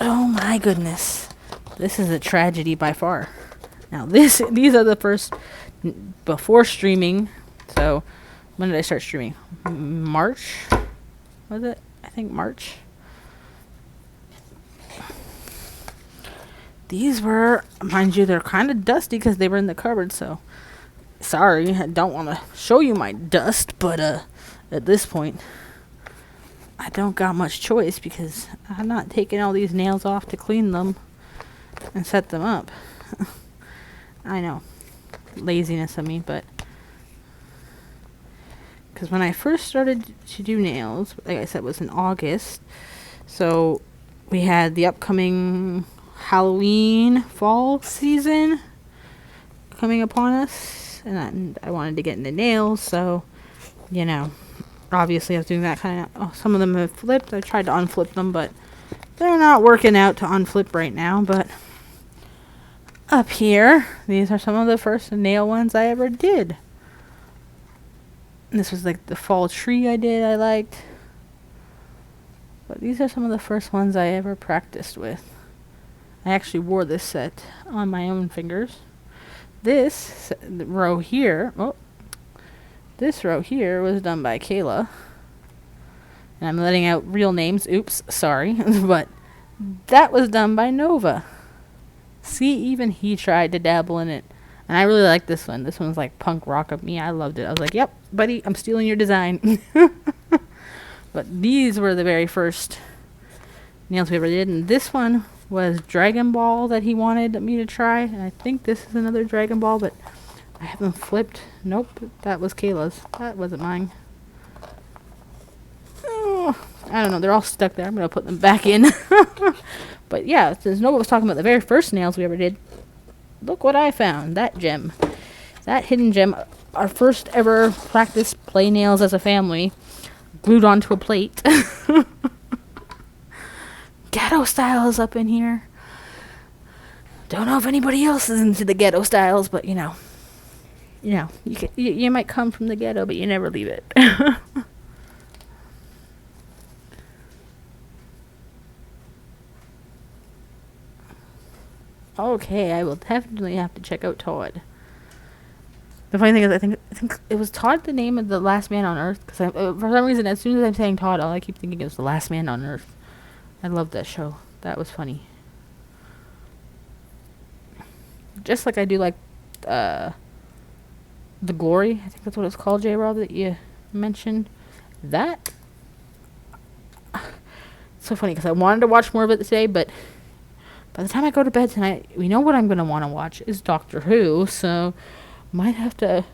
Oh my goodness. This is a tragedy by far. Now these are the first before streaming. So when did I start streaming? March? Was it? I think March. These were, mind you, they're kind of dusty because they were in the cupboard, so sorry, I don't want to show you my dust, but at this point I don't got much choice because I'm not taking all these nails off to clean them and set them up. I know, laziness of me, but because when I first started to do nails, like I said, it was in August, so we had the upcoming Halloween fall season coming upon us, and I wanted to get into nails, so, you know, obviously I was doing that kind of, some of them have flipped. I tried to unflip them, but they're not working out to unflip right now. But up here, these are some of the first nail ones I ever did. And this was like the fall tree I liked. But these are some of the first ones I ever practiced with. I actually wore this set on my own fingers. This row here, this row here was done by Kayla. And I'm letting out real names. Oops, sorry. But that was done by Nova. See, even he tried to dabble in it. And I really like this one. This one's like punk rock of me. I loved it. I was like, yep, buddy, I'm stealing your design. But these were the very first nails we ever did. And this one was Dragon Ball that he wanted me to try. And I think this is another Dragon Ball, but I haven't flipped. Nope, that was Kayla's. That wasn't mine. Oh, I don't know. They're all stuck there. I'm going to put them back in. But yeah, since Nova was talking about the very first nails we ever did, look what I found. That gem. That hidden gem. Our first ever practice play nails as a family. Glued onto a plate. Ghetto styles up in here. Don't know if anybody else is into the ghetto styles, but you know, you might come from the ghetto, but you never leave it. Okay, I will definitely have to check out Todd. The funny thing is, I think it was Todd the name of the last man on Earth. Because for some reason, as soon as I'm saying Todd, all I keep thinking is the last man on Earth. I love that show. That was funny. Just like I do like The Glory. I think that's what it's called, J-Rob, that you mentioned. That. It's so funny because I wanted to watch more of it today, but by the time I go to bed tonight, we know what I'm going to want to watch is Doctor Who, so might have to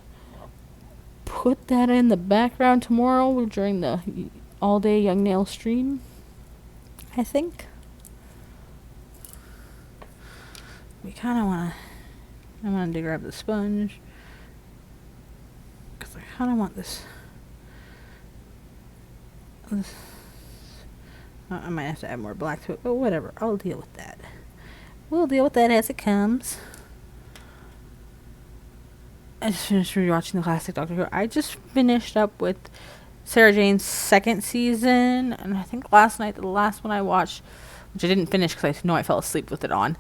put that in the background tomorrow during the all-day Young Nail stream, I think. We kind of want to... I wanted to grab the sponge because I kind of want this... I might have to add more black to it, but whatever. I'll deal with that. We'll deal with that as it comes. I just finished rewatching the classic Doctor Who. I just finished up with Sarah Jane's second season, and I think last night, the last one I watched, which I didn't finish because I know I fell asleep with it on,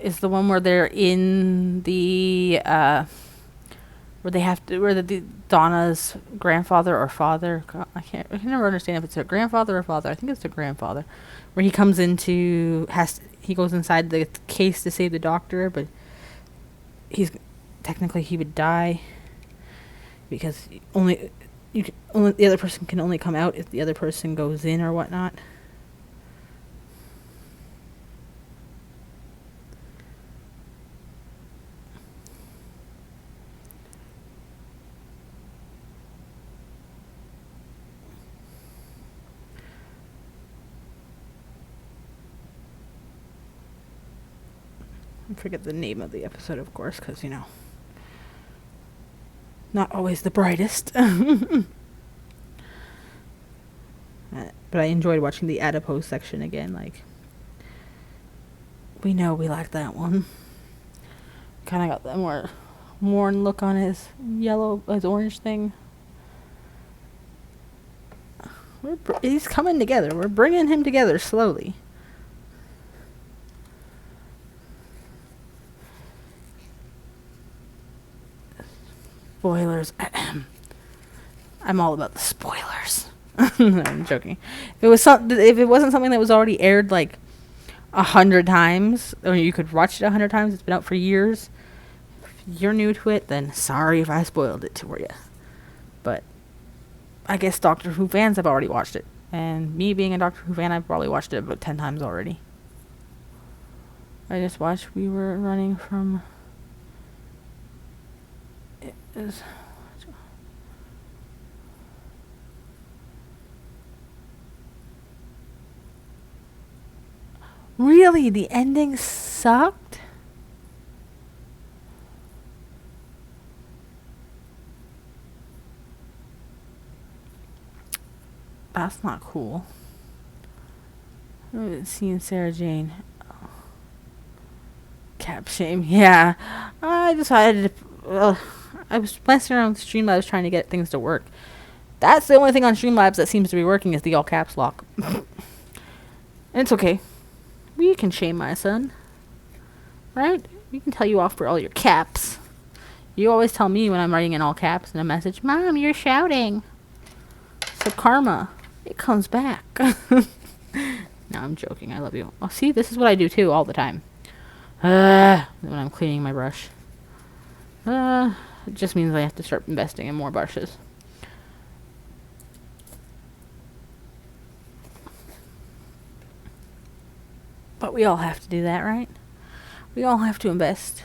is the one where they're in the, where they have to, where the Donna's grandfather or father, I can never understand if it's a grandfather or father. I think it's a grandfather, where he comes into, he goes inside the case to save the doctor, but technically he would die because only the other person can only come out if the other person goes in or whatnot. I forget the name of the episode, of course, because, you know, not always the brightest. But I enjoyed watching the adipose section again. Like, we know we like that one. Kind of got that more worn look on his orange thing. He's coming together. We're bringing him together slowly. Spoilers. I'm all about the spoilers. I'm joking. If it wasn't something that was already aired like 100 times, or you could watch it 100 times, it's been out for years. If you're new to it, then sorry if I spoiled it for you. But I guess Doctor Who fans have already watched it, and me being a Doctor Who fan, I've probably watched it about 10 times already. I just watched. We were running from. It is. Really? The ending sucked? That's not cool. I haven't seen Sarah Jane. Cap shame. Yeah. I decided to... I was messing around with Streamlabs trying to get things to work. That's the only thing on Streamlabs that seems to be working is the all caps lock. And it's okay. We can shame my son. Right? We can tell you off for all your caps. You always tell me when I'm writing in all caps in a message, Mom, you're shouting. So karma, it comes back. No, I'm joking. I love you. Oh, see, this is what I do too all the time. When I'm cleaning my brush. It just means I have to start investing in more brushes. But we all have to do that, right? We all have to invest.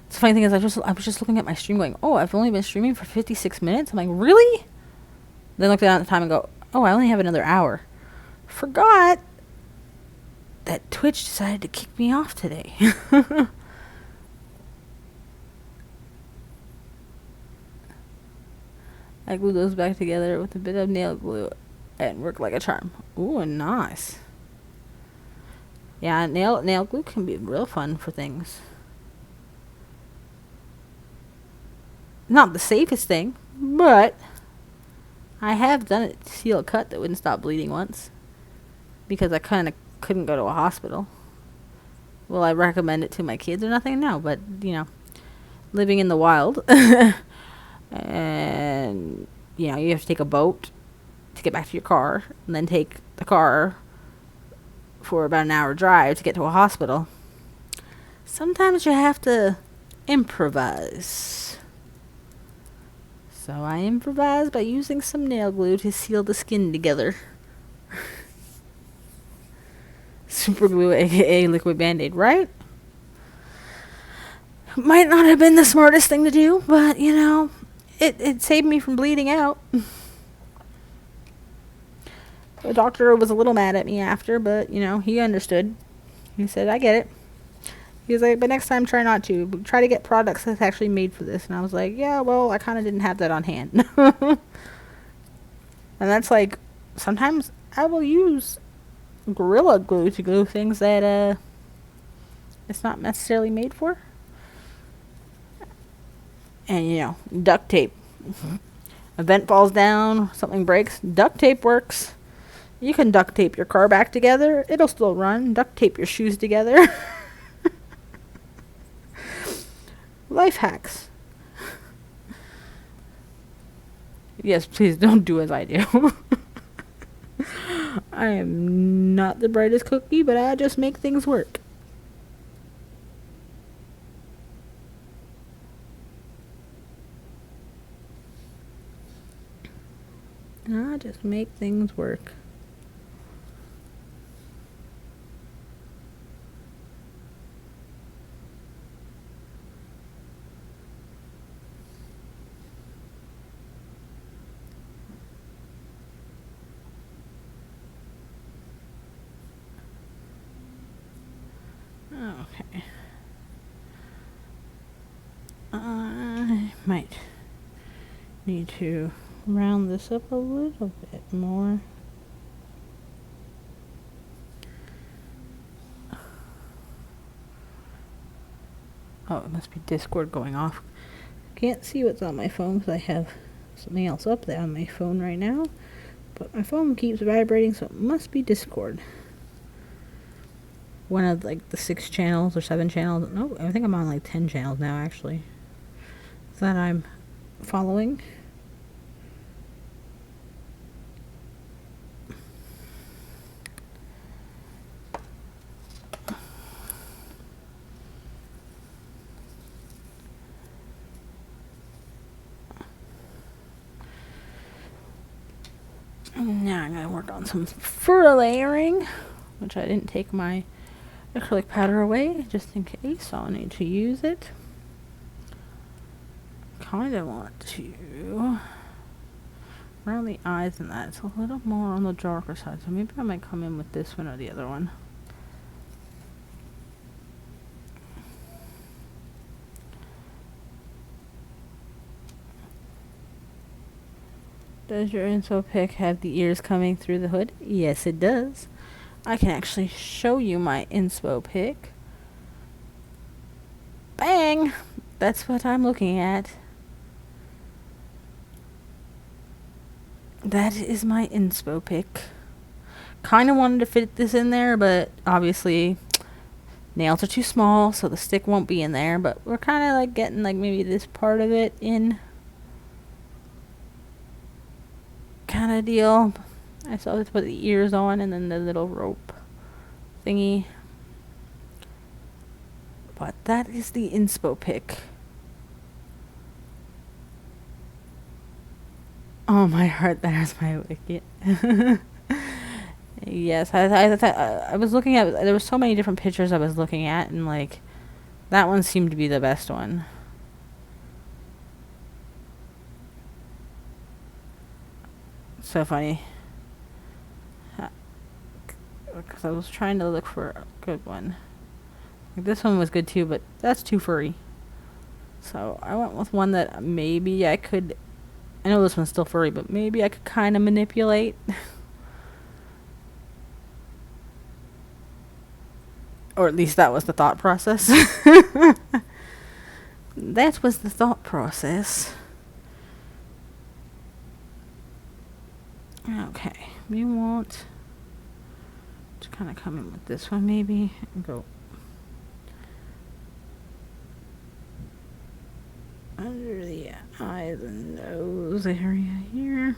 The funny thing is, I was just looking at my stream going, oh, I've only been streaming for 56 minutes? I'm like, really? Then look at the time and go, oh, I only have another hour. Forgot that Twitch decided to kick me off today. I glue those back together with a bit of nail glue and work like a charm. Ooh, nice. Yeah, nail glue can be real fun for things. Not the safest thing, but I have done it to seal a cut that wouldn't stop bleeding once. Because I kind of couldn't go to a hospital. Will I recommend it to my kids or nothing? No, but, you know, living in the wild. And, you know, you have to take a boat to get back to your car. And then take the car for about an hour drive to get to a hospital. Sometimes you have to improvise. So I improvised by using some nail glue to seal the skin together. Super glue, aka liquid band-aid, right? Might not have been the smartest thing to do, but, you know, it saved me from bleeding out. The doctor was a little mad at me after, but, you know, he understood. He said, I get it. He was like, but next time try not to. Try to get products that's actually made for this. And I was like, yeah, well, I kind of didn't have that on hand. And that's like, sometimes I will use Gorilla Glue to glue things that it's not necessarily made for. And, you know, duct tape. A vent falls down, something breaks, duct tape works. You can duct tape your car back together. It'll still run. Duct tape your shoes together. Life hacks. Yes, please don't do as I do. I am not the brightest cookie, but I just make things work. I just make things work. Okay. I might need to round this up a little bit more. Oh, it must be Discord going off. Can't see what's on my phone because I have something else up there on my phone right now. But my phone keeps vibrating, so it must be Discord. One of like the 6 channels or 7 channels. No, I think I'm on like 10 channels now actually. That I'm following. Now I'm going to work on some fur layering, which I didn't take my acrylic powder away, just in case I'll need to use it. Kind of want to around the eyes and that. It's a little more on the darker side, so maybe I might come in with this one or the other one. Does your inspo pic have the ears coming through the hood? Yes, it does. I can actually show you my inspo pic. Bang! that's what I'm looking at. That is my inspo pick. Kind of wanted to fit this in there, but obviously nails are too small, so the stick won't be in there. But we're kind of like getting like maybe this part of it in, kind of deal. I still have to put the ears on and then the little rope thingy. But that is the inspo pick. Oh, my heart, there's my wicket. Yes, I was looking at, there were so many different pictures I was looking at, and like, that one seemed to be the best one. So funny. Because I was trying to look for a good one. Like, this one was good too, but that's too furry. So I went with one that maybe I could, I know this one's still furry, but maybe I could kind of manipulate. Or at least that was the thought process. That was the thought process. Okay, we want to kind of come in with this one maybe and go under the eyes and nose area here.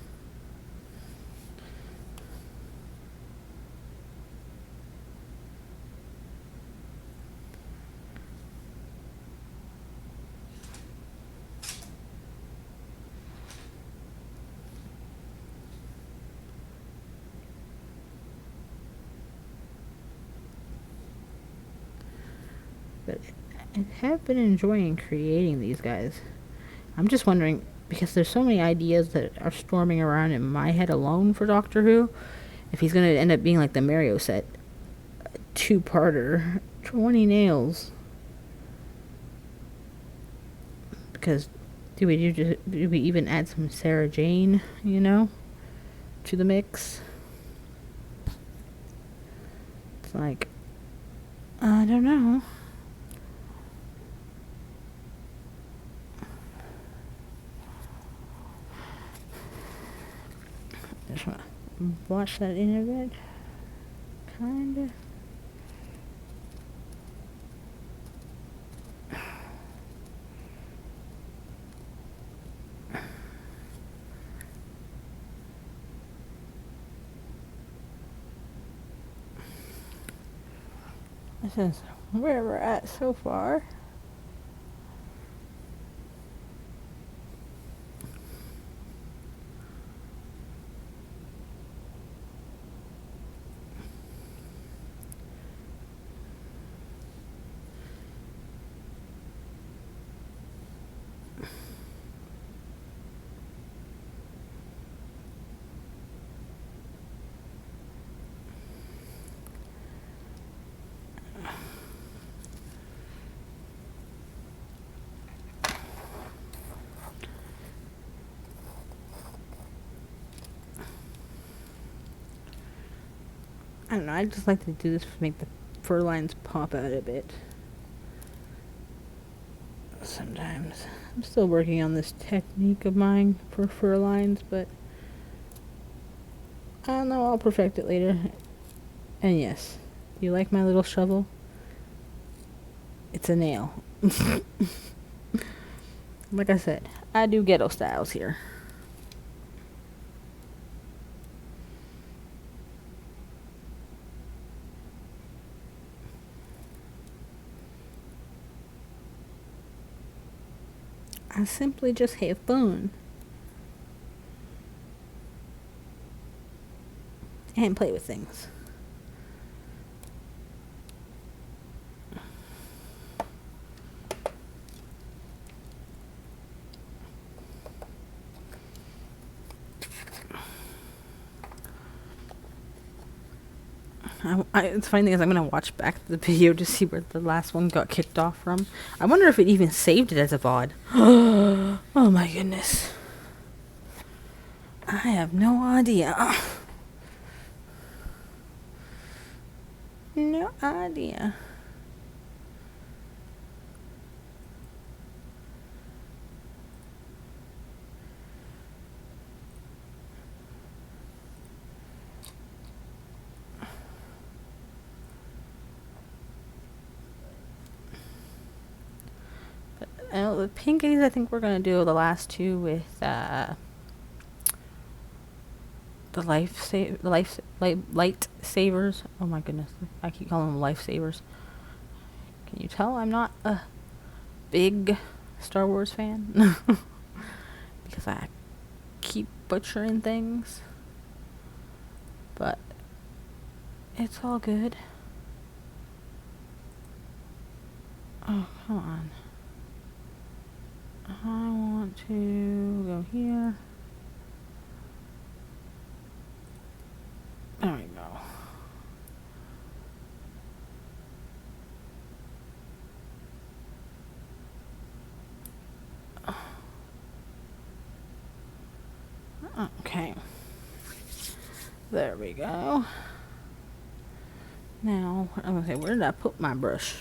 But I have been enjoying creating these guys. I'm just wondering, because there's so many ideas that are storming around in my head alone for Doctor Who, if he's going to end up being like the Mario set, two-parter, 20 nails. Because do we even add some Sarah Jane, you know, to the mix? It's like, I don't know. Just want to wash that in a bit. Kinda. This is where we're at so far. I don't know, I just like to do this to make the fur lines pop out a bit. Sometimes. I'm still working on this technique of mine for fur lines, but I don't know, I'll perfect it later. And yes, you like my little shovel? It's a nail. Like I said, I do ghetto styles here. I simply just have fun. And play with things. It's funny thing is I'm going to watch back the video to see where the last one got kicked off from. I wonder if it even saved it as a VOD. Oh my goodness. I have no idea. No idea. the pinkies, I think we're gonna do the last two with the light savers. Oh my goodness, I keep calling them lifesavers. Can you tell I'm not a big Star Wars fan? Because I keep butchering things. But it's all good. Oh, come on. I want to go here. There we go. Okay. There we go. Now, I'm going to say, where did I put my brush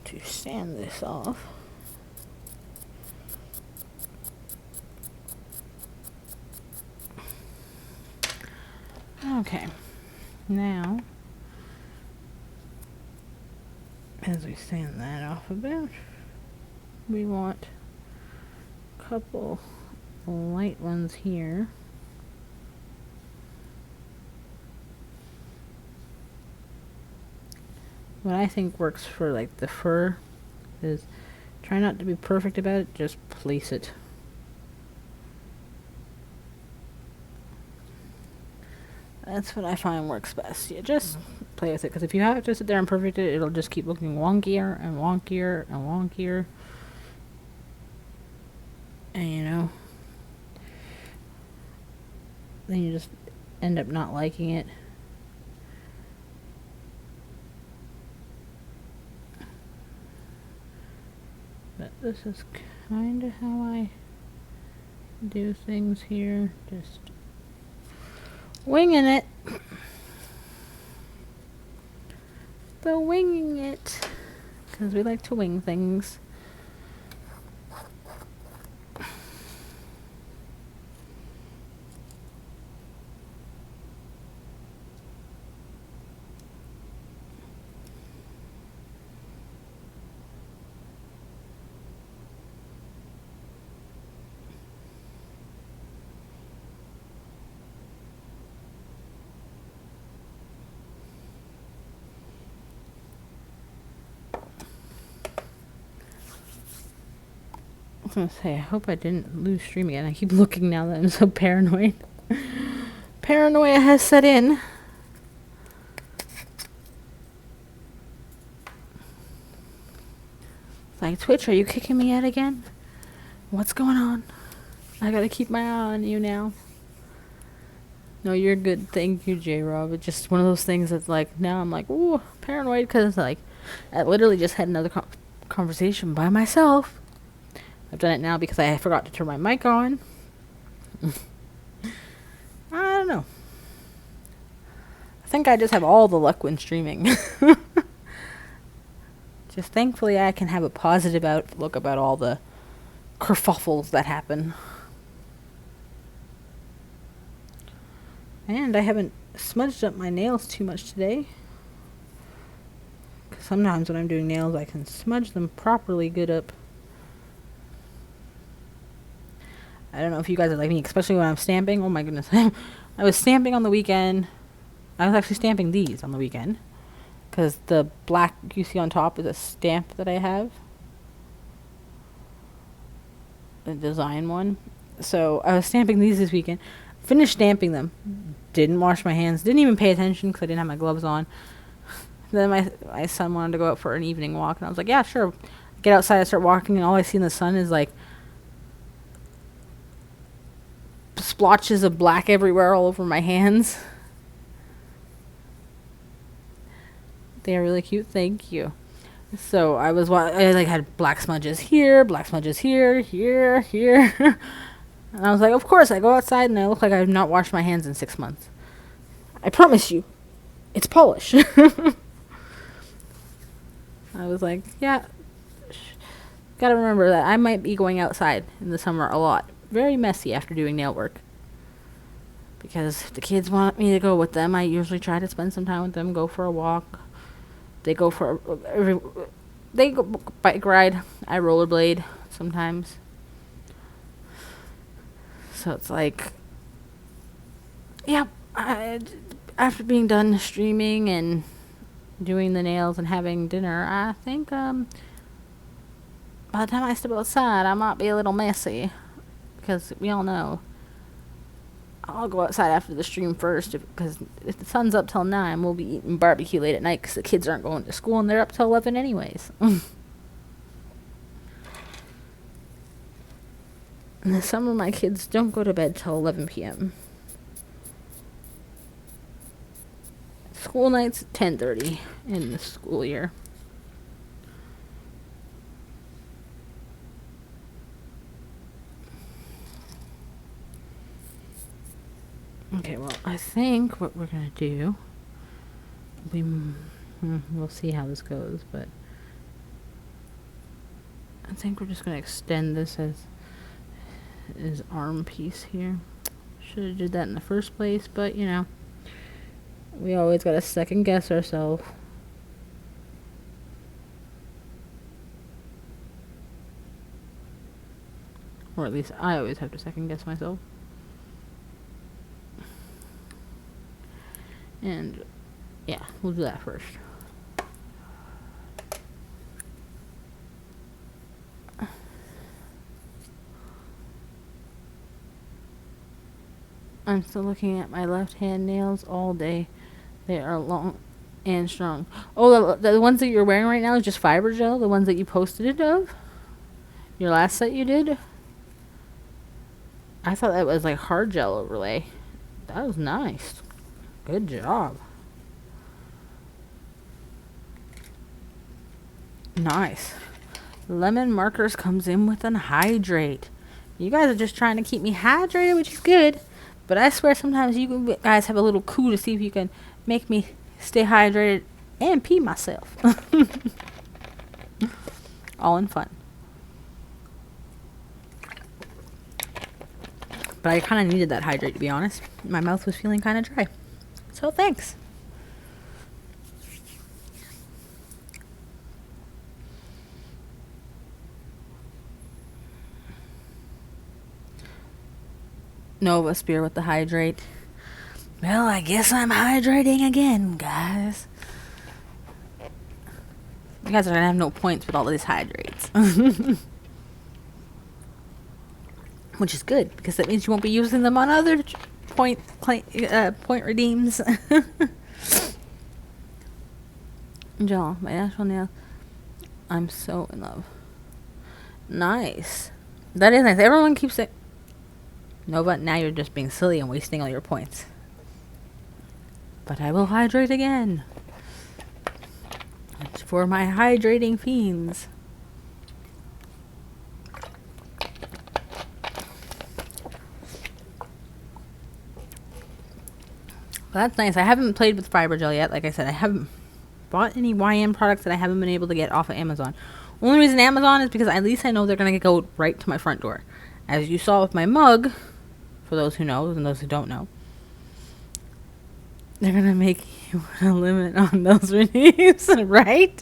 to sand this off? Okay. Now, as we sand that off a bit, we want a couple light ones here. What I think works for like the fur is try not to be perfect about it, just place it. That's what I find works best. You just play with it, because if you have to sit there and perfect it, it'll just keep looking wonkier and wonkier and wonkier. And you know, then you just end up not liking it. But this is kind of how I do things here. Just winging it. The winging it. Because we like to wing things. I was gonna say, I hope I didn't lose stream again. I keep looking now that I'm so paranoid. Paranoia has set in. It's like, Twitch, are you kicking me out again? What's going on? I gotta keep my eye on you now. No, you're good. Thank you, J-Rob. It's just one of those things that's like, now I'm like, ooh, paranoid, because like, I literally just had another conversation by myself. I've done it now because I forgot to turn my mic on. I don't know. I think I just have all the luck when streaming. Just thankfully I can have a positive outlook about all the kerfuffles that happen. And I haven't smudged up my nails too much today. Because sometimes when I'm doing nails I can smudge them properly good up. I don't know if you guys are like me, especially when I'm stamping. Oh my goodness. I was stamping on the weekend. I was actually stamping these on the weekend. Because the black you see on top is a stamp that I have. The design one. So I was stamping these this weekend. Finished stamping them. Didn't wash my hands. Didn't even pay attention because I didn't have my gloves on. Then my son wanted to go out for an evening walk. And I was like, yeah, sure. Get outside, I start walking, and all I see in the sun is like splotches of black everywhere all over my hands. They are really cute. Thank you. So I like had black smudges here, here. And I was like, of course, I go outside and I look like I have not washed my hands in 6 months. I promise you, it's polish. I was like, yeah, gotta remember that I might be going outside in the summer a lot. Very messy after doing nail work. Because if the kids want me to go with them, I usually try to spend some time with them, go for a walk. They go for they go bike ride. I rollerblade sometimes. So it's like, yeah, after being done streaming and doing the nails and having dinner, I think by the time I step outside, I might be a little messy. Because we all know I'll go outside after the stream first, because if the sun's up till 9, we'll be eating barbecue late at night because the kids aren't going to school and they're up till 11 anyways. In the summer, my kids don't go to bed till 11 p.m. School nights 10:30 in the school year. Okay, well, I think what we're gonna do, we'll see how this goes, but I think we're just gonna extend this as his arm piece here. Should have did that in the first place, but you know, we always gotta second guess ourselves. Or at least I always have to second guess myself. And yeah, we'll do that first. I'm still looking at my left hand nails all day. They are long and strong. Oh, the ones that you're wearing right now is just fiber gel? The ones that you posted it of? Your last set you did? I thought that was like hard gel overlay. That was nice. Good job. Nice. Lemon Markers comes in with an hydrate. You guys are just trying to keep me hydrated, which is good. But I swear sometimes you guys have a little coup to see if you can make me stay hydrated and pee myself. All in fun. But I kind of needed that hydrate, to be honest. My mouth was feeling kind of dry. So thanks. Nova Spear with the hydrate. Well, I guess I'm hydrating again, guys. You guys are going to have no points with all of these hydrates. Which is good, because that means you won't be using them on other point redeems. Gel, my natural nail. I'm so in love. Nice. That is nice. Everyone keeps it. No, but now you're just being silly and wasting all your points. But I will hydrate again. It's for my hydrating fiends. Well, that's nice. I haven't played with fiber gel yet. Like I said, I haven't bought any YN products that I haven't been able to get off of Amazon. Only reason Amazon is because at least I know they're going to go right to my front door. As you saw with my mug, for those who know and those who don't know, they're going to make you put a limit on those redeems, right?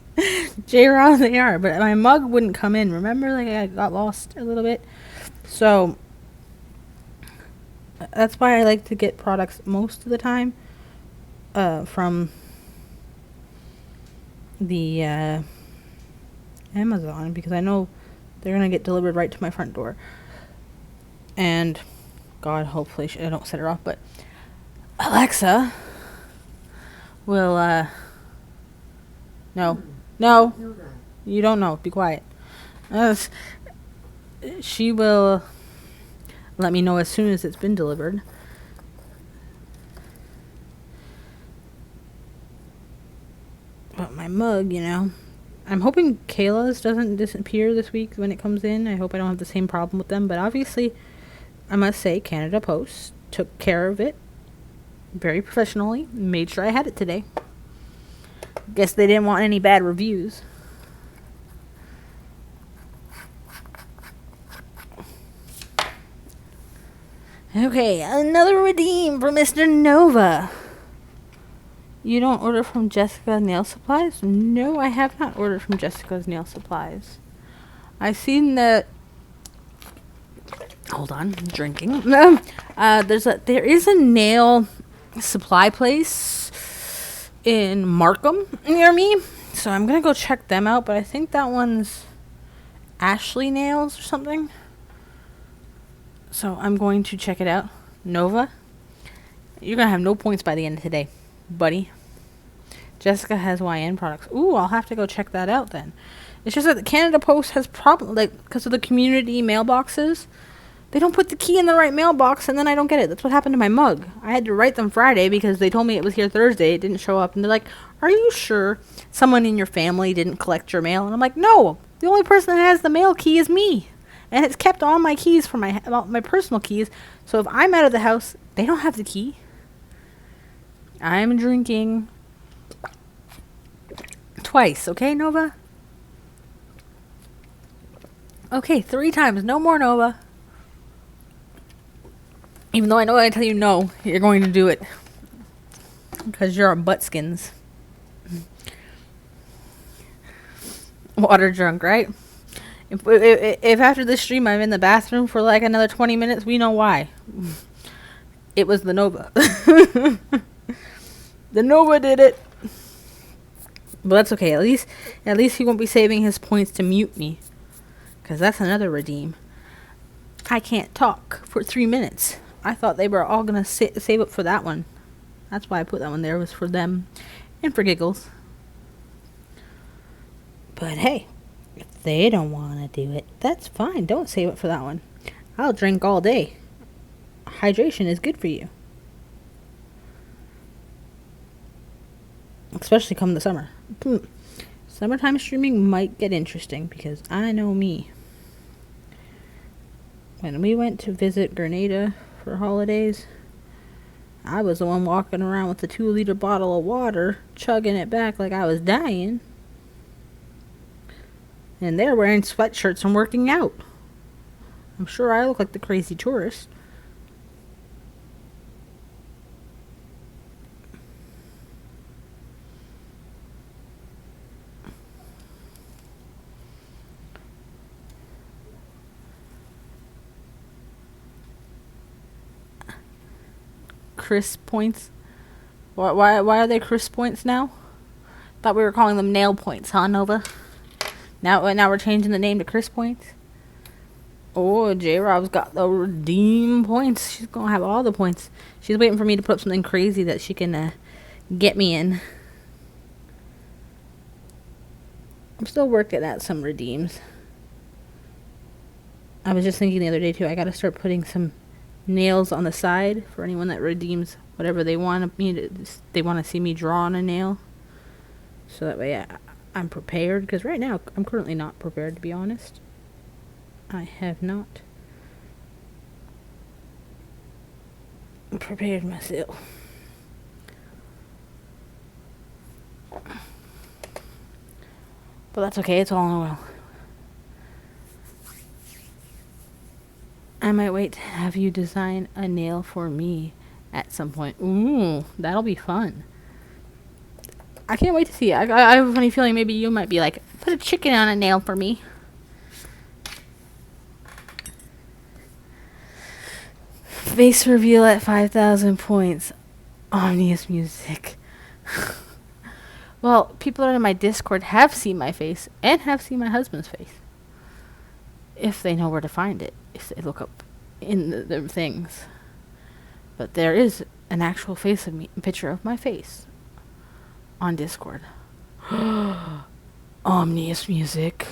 J-Rob, they are. But my mug wouldn't come in. Remember, like, I got lost a little bit? So that's why I like to get products most of the time from the Amazon, because I know they're going to get delivered right to my front door. And God, hopefully I don't set her off, but Alexa will no, you don't know, be quiet. She will let me know as soon as it's been delivered. But my mug, you know, I'm hoping Kayla's doesn't disappear this week when it comes in. I hope I don't have the same problem with them. But obviously, I must say, Canada Post took care of it very professionally. Made sure I had it today. Guess they didn't want any bad reviews. Okay, another redeem for Mr. Nova. You don't order from Jessica Nail Supplies? No, I have not ordered from Jessica's Nail Supplies. I've seen that. Hold on, I'm drinking. There is a nail supply place in Markham near me, so I'm gonna go check them out. But I think that one's Ashley Nails or something. So I'm going to check it out. Nova, you're gonna have no points by the end of today, buddy. Jessica has YN products. Ooh, I'll have to go check that out then. It's just that the Canada Post has because of the community mailboxes. They don't put the key in the right mailbox, and then I don't get it. That's what happened to my mug. I had to write them Friday because they told me it was here Thursday. It didn't show up, and they're like, "Are you sure someone in your family didn't collect your mail?" And I'm like, "No, the only person that has the mail key is me, and it's kept on my keys for my personal keys. So if I'm out of the house, they don't have the key." I'm drinking twice, okay, Nova? Okay, 3 times. No more, Nova. Even though I know I tell you no, you're going to do it. Because you're a buttskins. Water drunk, right? If after this stream I'm in the bathroom for like another 20 minutes, we know why. It was the Nova. The Nova did it. But that's okay. At least he won't be saving his points to mute me. Because that's another redeem. I can't talk for 3 minutes. I thought they were all going to save up for that one. That's why I put that one there. It was for them and for giggles. But hey, if they don't want to do it, that's fine. Don't save it for that one. I'll drink all day. Hydration is good for you. Especially come the summer. Summertime streaming might get interesting because I know me. When we went to visit Grenada for holidays, I was the one walking around with a 2-liter bottle of water, chugging it back like I was dying. And they're wearing sweatshirts and working out. I'm sure I look like the crazy tourist. Chris points. Why are they Chris points now? Thought we were calling them nail points, huh, Nova? Now we're changing the name to Chris points. Oh, J-Rob's got the redeem points. She's gonna have all the points. She's waiting for me to put up something crazy that she can get me in. I'm still working at some redeems. I was just thinking the other day too, I gotta start putting some nails on the side for anyone that redeems whatever they want they want to see me draw on a nail. So that way I'm prepared, because right now I'm currently not prepared, to be honest. I have not prepared myself. But that's okay, it's all in well. I might wait to have you design a nail for me at some point. Ooh, that'll be fun. I can't wait to see it. I have a funny feeling maybe you might be like, put a chicken on a nail for me. Face reveal at 5,000 points. Omnius Music. Well, people that are in my Discord have seen my face and have seen my husband's face. If they know where to find it. If they look up in the things. But there is an actual face of me, picture of my face on Discord. Omnius Music.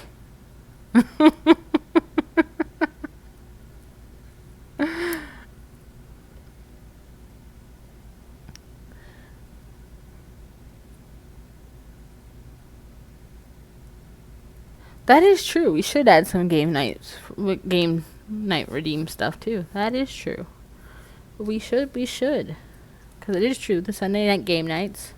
That is true. We should add some game night redeem stuff too. That is true. We should. Because it is true. The Sunday night game nights.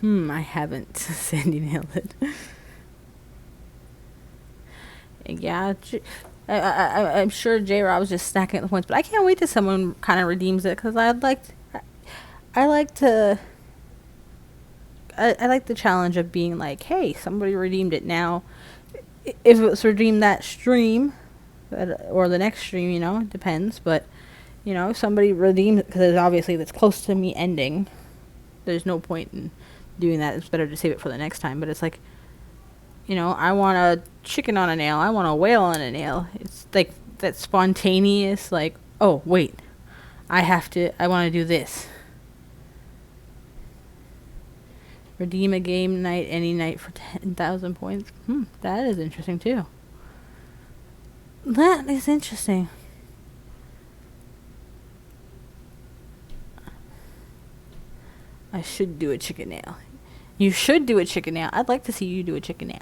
I haven't. Sandy nailed it. Yeah. I'm sure J-Rob was just stacking up the points, but I can't wait till someone kind of redeems it because I like to. I like the challenge of being like, hey, somebody redeemed it now. If it was redeemed that stream, or the next stream, it depends. But, if somebody redeems it, because obviously that's close to me ending, there's no point in doing that. It's better to save it for the next time. But it's like, I want a chicken on a nail. I want a whale on a nail. It's like that spontaneous, like, oh, wait, I want to do this. Redeem a game night any night for 10,000 points. That is interesting too. That is interesting. I should do a chicken nail. You should do a chicken nail. I'd like to see you do a chicken nail.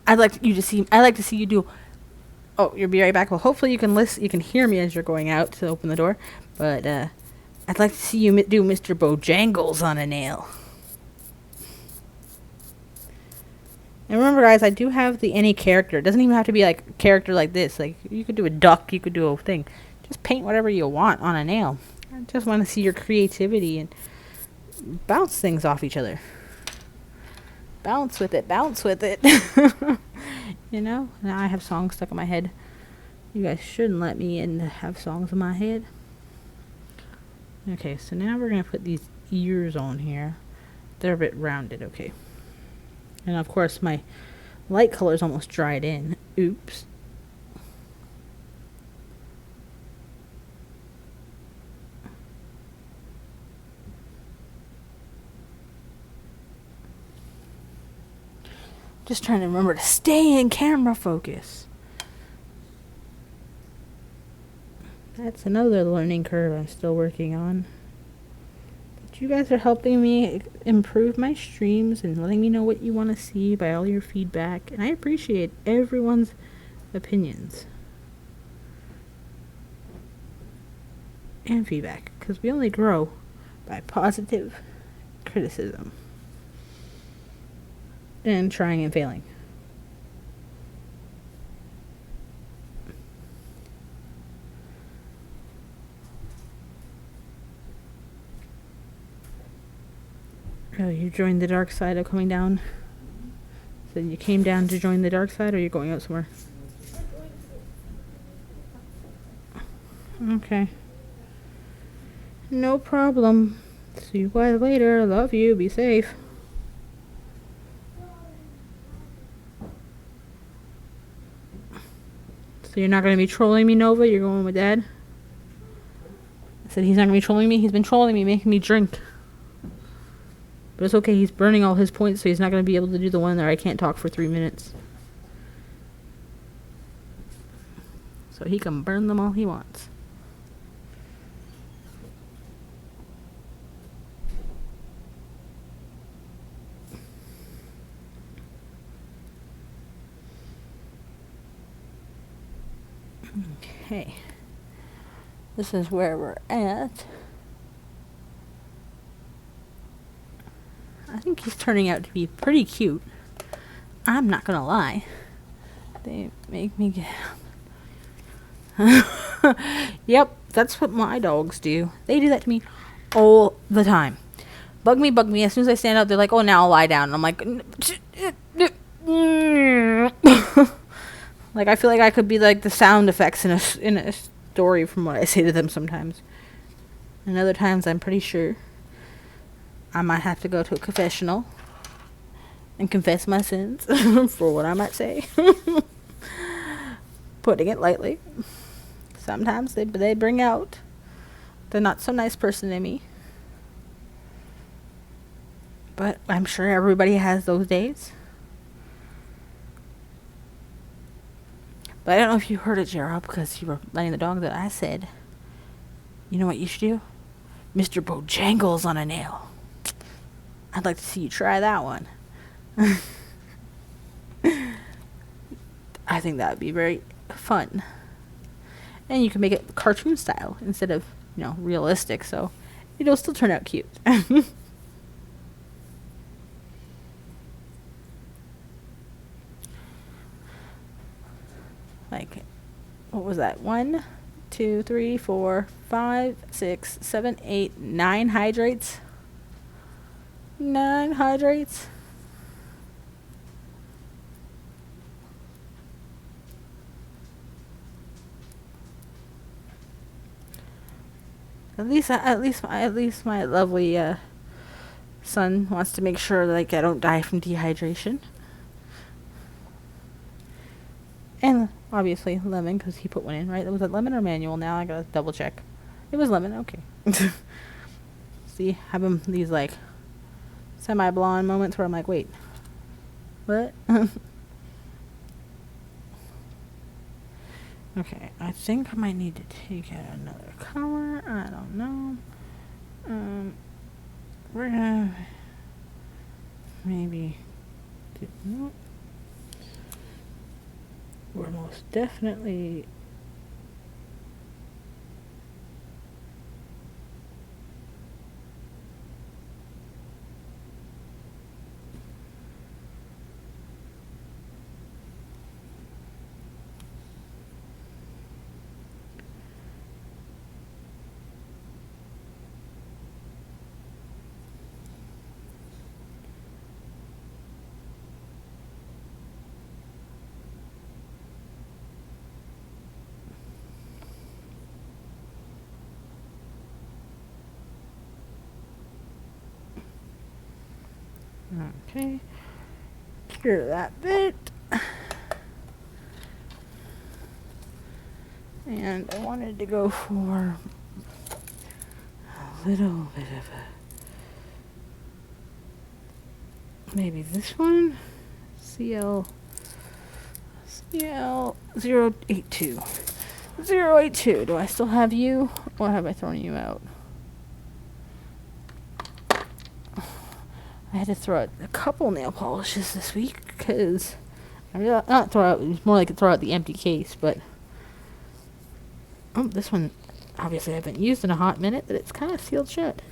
I'd like to see you do. Oh, you'll be right back. Well, hopefully you can listen. You can hear me as you're going out to open the door. But I'd like to see you do Mr. Bojangles on a nail. And remember, guys, I do have the any character. It doesn't even have to be like a character like this. Like, you could do a duck. You could do a thing. Just paint whatever you want on a nail. I just want to see your creativity and bounce things off each other. Bounce with it. Bounce with it. Now I have songs stuck in my head. You guys shouldn't let me in to have songs in my head. Okay, so now we're going to put these ears on here. They're a bit rounded, okay. And of course my light color's almost dried in. Oops. Just trying to remember to stay in camera focus. That's another learning curve I'm still working on. But you guys are helping me improve my streams and letting me know what you want to see by all your feedback. And I appreciate everyone's opinions and feedback, because we only grow by positive criticism and trying and failing. Oh, you joined the dark side of coming down? So you came down to join the dark side, or you're going out somewhere? Okay. No problem. See you guys later. Love you. Be safe. So you're not going to be trolling me, Nova? You're going with Dad? I said he's not going to be trolling me. He's been trolling me, making me drink. But it's okay, he's burning all his points, so he's not going to be able to do the one where I can't talk for 3 minutes. So he can burn them all he wants. Okay. This is where we're at. I think he's turning out to be pretty cute. I'm not gonna lie. They make me get... Yep, that's what my dogs do. They do that to me all the time. Bug me. As soon as I stand up, they're like, oh, now I'll lie down. And I'm like... Like, I feel like I could be like the sound effects in a story from what I say to them sometimes. And other times, I'm pretty sure I might have to go to a confessional and confess my sins for what I might say. Putting it lightly. Sometimes they bring out the not so nice person in me. But I'm sure everybody has those days. But I don't know if you heard it, Gerald, because you were letting the dog that I said, you know what you should do? Mr. Bojangles on a nail. I'd like to see you try that one. I think that would be very fun. And you can make it cartoon style instead of, realistic, so it'll still turn out cute. what was that? 1, 2, 3, 4, 5, 6, 7, 8, 9 hydrates. 9 hydrates. At least my lovely son wants to make sure like I don't die from dehydration. And obviously lemon, because he put one in, right? Was it lemon or manual? Now I gotta double check. It was lemon. Okay. See, having these like semi-blonde moments where I'm like, wait, what? Okay, I think I might need to take out another color. I don't know. We're gonna maybe do, no. We're most definitely okay. Clear that bit. And I wanted to go for a little bit of a, maybe this one, CL 082. 082. Do I still have you, or have I thrown you out? I had to throw out a couple nail polishes this week because I really not throw out. It was more like throw out the empty case, but oh, this one obviously I haven't used in a hot minute, but it's kind of sealed shut.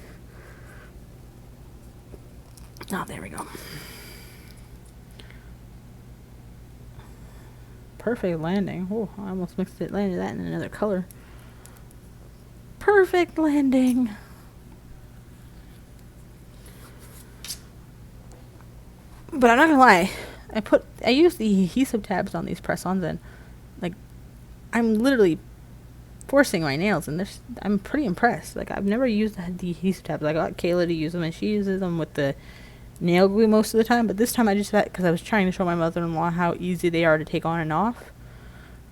Oh, there we go. Perfect landing. Oh, I almost landed that in another color. Perfect landing. But I'm not gonna lie, I used the adhesive tabs on these press-ons, and like I'm literally forcing my nails, and I'm pretty impressed. Like I've never used the adhesive tabs. I got Kayla to use them, and she uses them with the nail glue most of the time. But this time I just had, because I was trying to show my mother-in-law how easy they are to take on and off,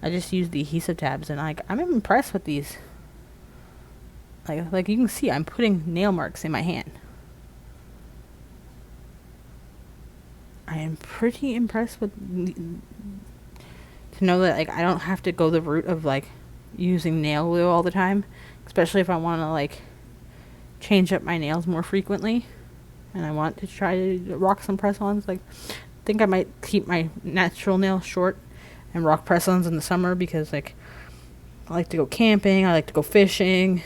I just used the adhesive tabs, and I'm impressed with these. Like you can see, I'm putting nail marks in my hand. I am pretty impressed with to know that like I don't have to go the route of like using nail glue all the time, especially if I want to like change up my nails more frequently, and I want to try to rock some press-ons. Like I think I might keep my natural nails short and rock press-ons in the summer, because like I like to go camping, I like to go fishing,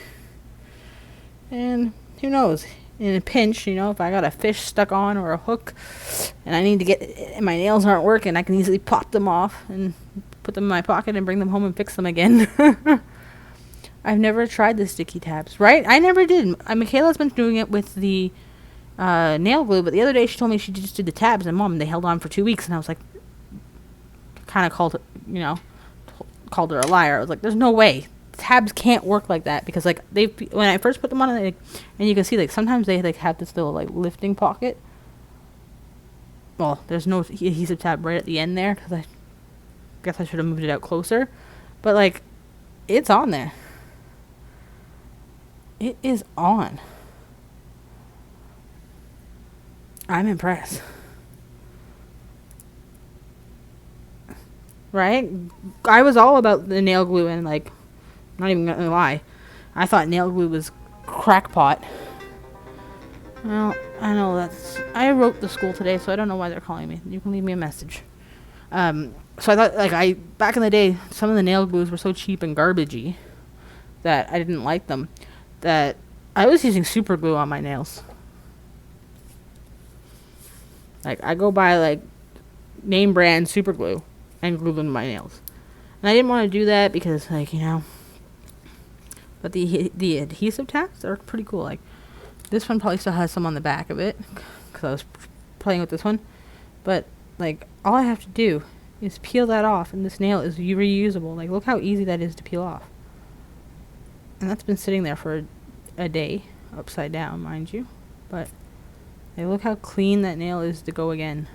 and who knows, in a pinch, you know, if I got a fish stuck on or a hook and I need to get and my nails aren't working, I can easily pop them off and put them in my pocket and bring them home and fix them again. I've never tried the sticky tabs, right? I never did. Michaela's been doing it with the nail glue, but the other day she told me she just did the tabs, and Mom, they held on for 2 weeks, and I was like, kind of called her a liar. I was like, there's no way. Tabs can't work like that, because like when I first put them on, and you can see like sometimes they like have this little like lifting pocket. Well, there's no adhesive tab right at the end there, because I guess I should have moved it out closer, but like it's on there. It is on. I'm impressed. Right? I was all about the nail glue, and like, not even gonna lie, I thought nail glue was crackpot. Well, I know I wrote the school today, so I don't know why they're calling me. You can leave me a message. So I thought, like, back in the day, some of the nail glues were so cheap and garbagey that I didn't like them, that I was using super glue on my nails. Like, I go buy like name brand super glue and glue them to my nails. And I didn't want to do that because, like, you know. But the adhesive tabs are pretty cool. Like, this one probably still has some on the back of it because I was playing with this one. But, like, all I have to do is peel that off, and this nail is reusable. Like, look how easy that is to peel off. And that's been sitting there for a day, upside down, mind you. But, like, look how clean that nail is to go again.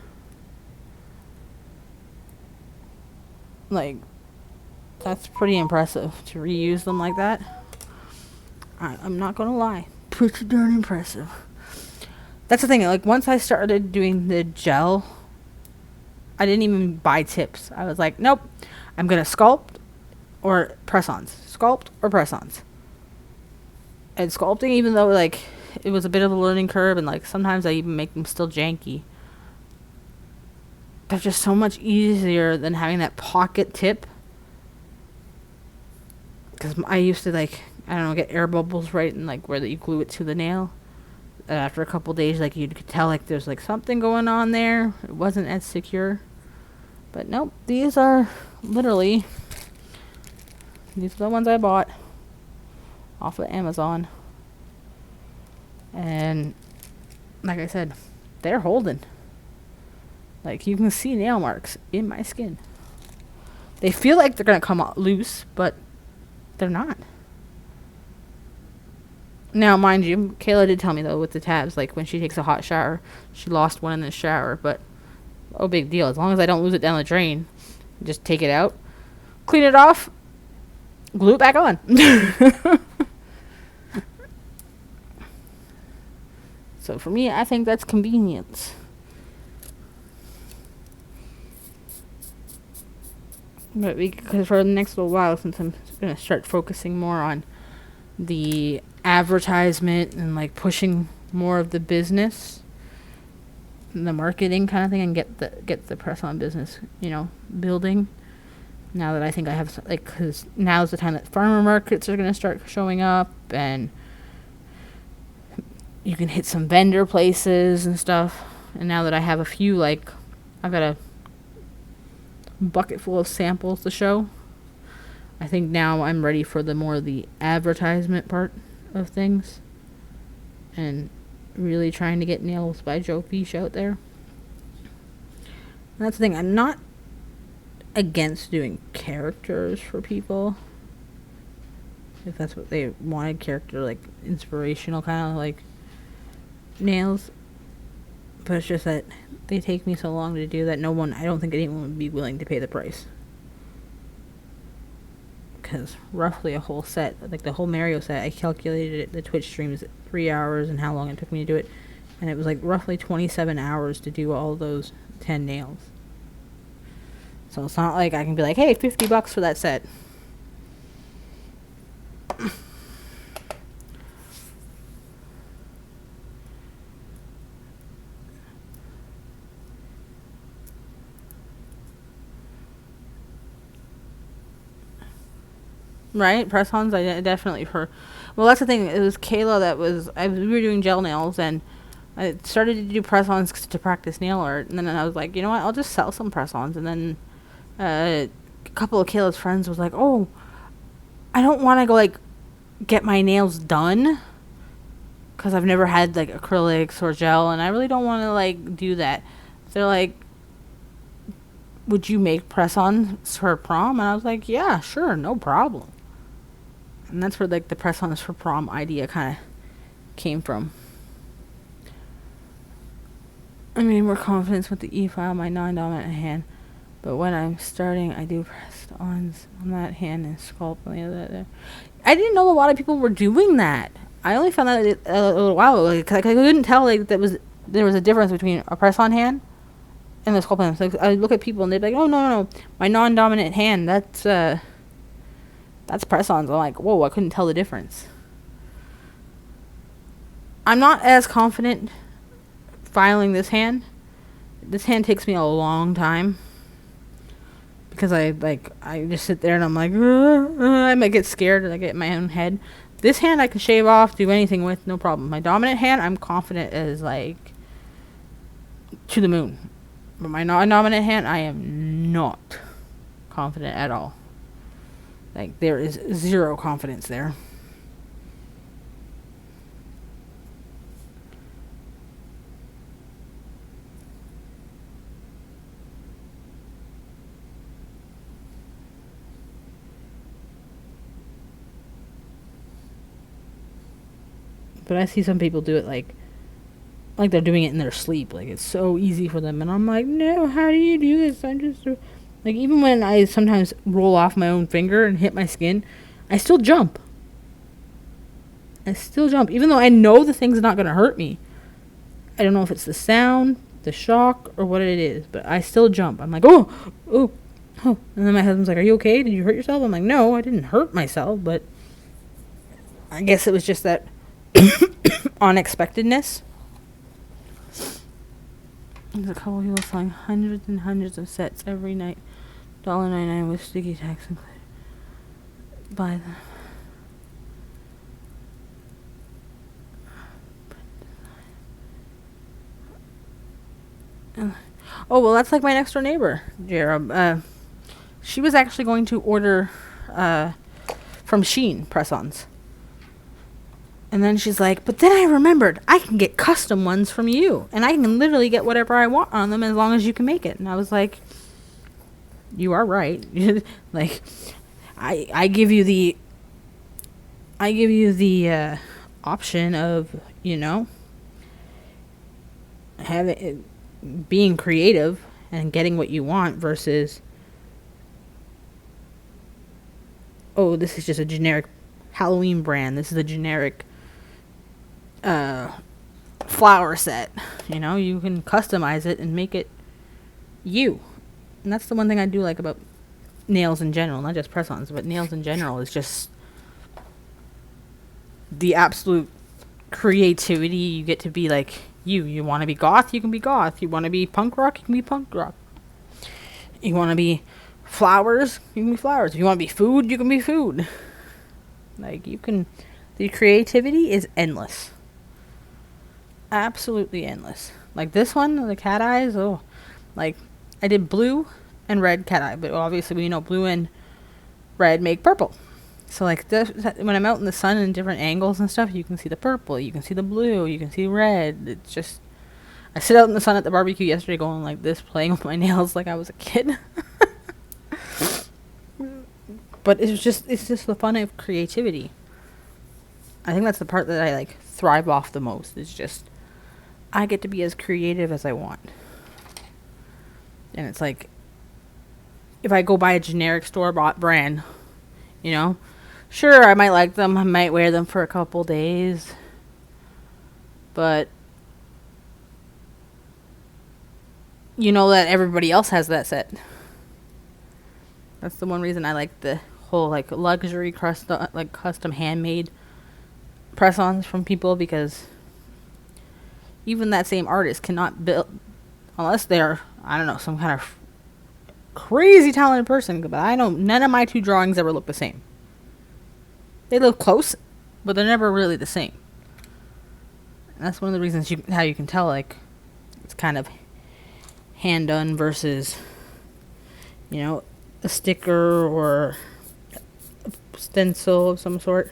Like, that's pretty impressive to reuse them like that. I'm not gonna lie, pretty darn impressive. That's the thing, like, once I started doing the gel, I didn't even buy tips. I was like, nope, I'm gonna sculpt or press-ons. Sculpt or press-ons. And sculpting, even though, like, it was a bit of a learning curve, and, like, sometimes I even make them still janky, they're just so much easier than having that pocket tip. Because I used to, like, I don't know, get air bubbles right in, like, where you glue it to the nail. After a couple days, like, you could tell, like, there's, like, something going on there. It wasn't as secure. But nope, these are literally, these are the ones I bought off of Amazon. And, like I said, they're holding. Like, you can see nail marks in my skin. They feel like they're going to come out loose, but they're not. Now, mind you, Kayla did tell me, though, with the tabs, like, when she takes a hot shower, she lost one in the shower, but no big deal. As long as I don't lose it down the drain, just take it out, clean it off, glue it back on. So, for me, I think that's convenience. But because for the next little while, since I'm going to start focusing more on the advertisement and, like, pushing more of the business and the marketing kind of thing, and get the press-on business, you know, building. Now that I think I have, like, because now's the time that farmer markets are going to start showing up, and you can hit some vendor places and stuff. And now that I have a few, like, I've got a bucket full of samples to show, I think now I'm ready for the advertisement part of things, and really trying to get Nails by Joe Fish out there. And that's the thing, I'm not against doing characters for people, if that's what they wanted, character, like, inspirational kind of, like, nails. But it's just that they take me so long to do that I don't think anyone would be willing to pay the price. Because roughly a whole set, like the whole Mario set, I calculated it, the Twitch stream is 3 hours and how long it took me to do it. And it was like roughly 27 hours to do all those 10 nails. So it's not like I can be like, hey, $50 for that set. Right, press-ons, I definitely for. Well, that's the thing. It was Kayla we were doing gel nails, and I started to do press-ons to practice nail art, and then I was like, you know what, I'll just sell some press-ons. And then a couple of Kayla's friends was like, oh, I don't want to go, like, get my nails done, because I've never had, like, acrylics or gel, and I really don't want to, like, do that. They're like, would you make press-ons for prom? And I was like, yeah, sure, no problem. And that's where, like, the press-ons for prom idea kind of came from. I mean, more confidence with the E-file, my non-dominant hand. But when I'm starting, I do press-ons on that hand and sculpt on the other. I didn't know a lot of people were doing that. I only found out a little while ago. Like, I couldn't tell, like, there was a difference between a press-on hand and the sculpt hand. So, like, I look at people and they'd be like, oh, no, my non-dominant hand, that's press-ons. I'm like, whoa, I couldn't tell the difference. I'm not as confident filing this hand. This hand takes me a long time. Because I just sit there and I'm like, I might get scared and I get in my own head. This hand I can shave off, do anything with, no problem. My dominant hand, I'm confident as, like, to the moon. But my non-dominant hand, I am not confident at all. Like, there is zero confidence there. But I see some people do it like they're doing it in their sleep. Like, it's so easy for them. And I'm like, no, how do you do this? I just, like, even when I sometimes roll off my own finger and hit my skin, I still jump. Even though I know the thing's not going to hurt me. I don't know if it's the sound, the shock, or what it is, but I still jump. I'm like, oh. And then my husband's like, are you okay? Did you hurt yourself? I'm like, no, I didn't hurt myself, but I guess it was just that unexpectedness. There's a couple people selling hundreds and hundreds of sets every night. $1.99 with sticky tax included. Buy them. Oh, well, that's like my next door neighbor, Jared. She was actually going to order from Shein press-ons. And then she's like, but then I remembered, I can get custom ones from you. And I can literally get whatever I want on them as long as you can make it. And I was like, you are right. Like, I give you the option of, being creative and getting what you want versus, oh, this is just a generic Halloween brand. This is a generic flower set. You can customize it and make it you. And that's the one thing I do like about nails in general, not just press-ons, but nails in general is just the absolute creativity. You get to be like you want to be goth, you can be goth. You want to be punk rock, you can be punk rock. You want to be flowers, you can be flowers. If you want to be food, you can be food. Like, the creativity is endless. Absolutely endless. Like this one, the cat eyes, like I did blue and red cat eye, but obviously we know blue and red make purple. So like when I'm out in the sun in different angles and stuff, you can see the purple, you can see the blue, you can see red. It's just, I sit out in the sun at the barbecue yesterday going like this, playing with my nails like I was a kid. But it's just the fun of creativity. I think that's the part that I thrive off the most. It's just, I get to be as creative as I want. And it's like, if I go buy a generic store-bought brand, sure, I might like them. I might wear them for a couple days. But that everybody else has that set. That's the one reason I like the whole luxury custom handmade press-ons from people, because even that same artist cannot build, unless they're, I don't know, some kind of crazy talented person. But I know none of my two drawings ever look the same. They look close, but they're never really the same. And that's one of the reasons how you can tell it's kind of hand done versus a sticker or a stencil of some sort.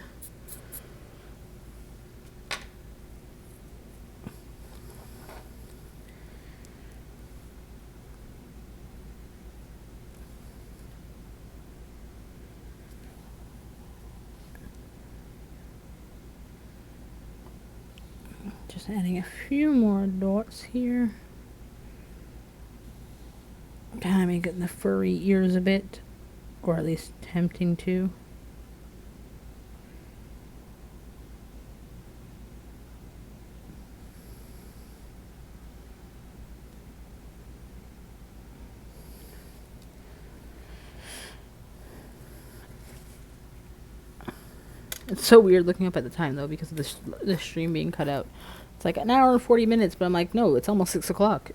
Just adding a few more dots here. Kind of making the furry ears a bit, or at least attempting to. It's so weird looking up at the time though, because of the stream being cut out. It's like an hour and 40 minutes, but I'm like, no, it's almost 6 o'clock.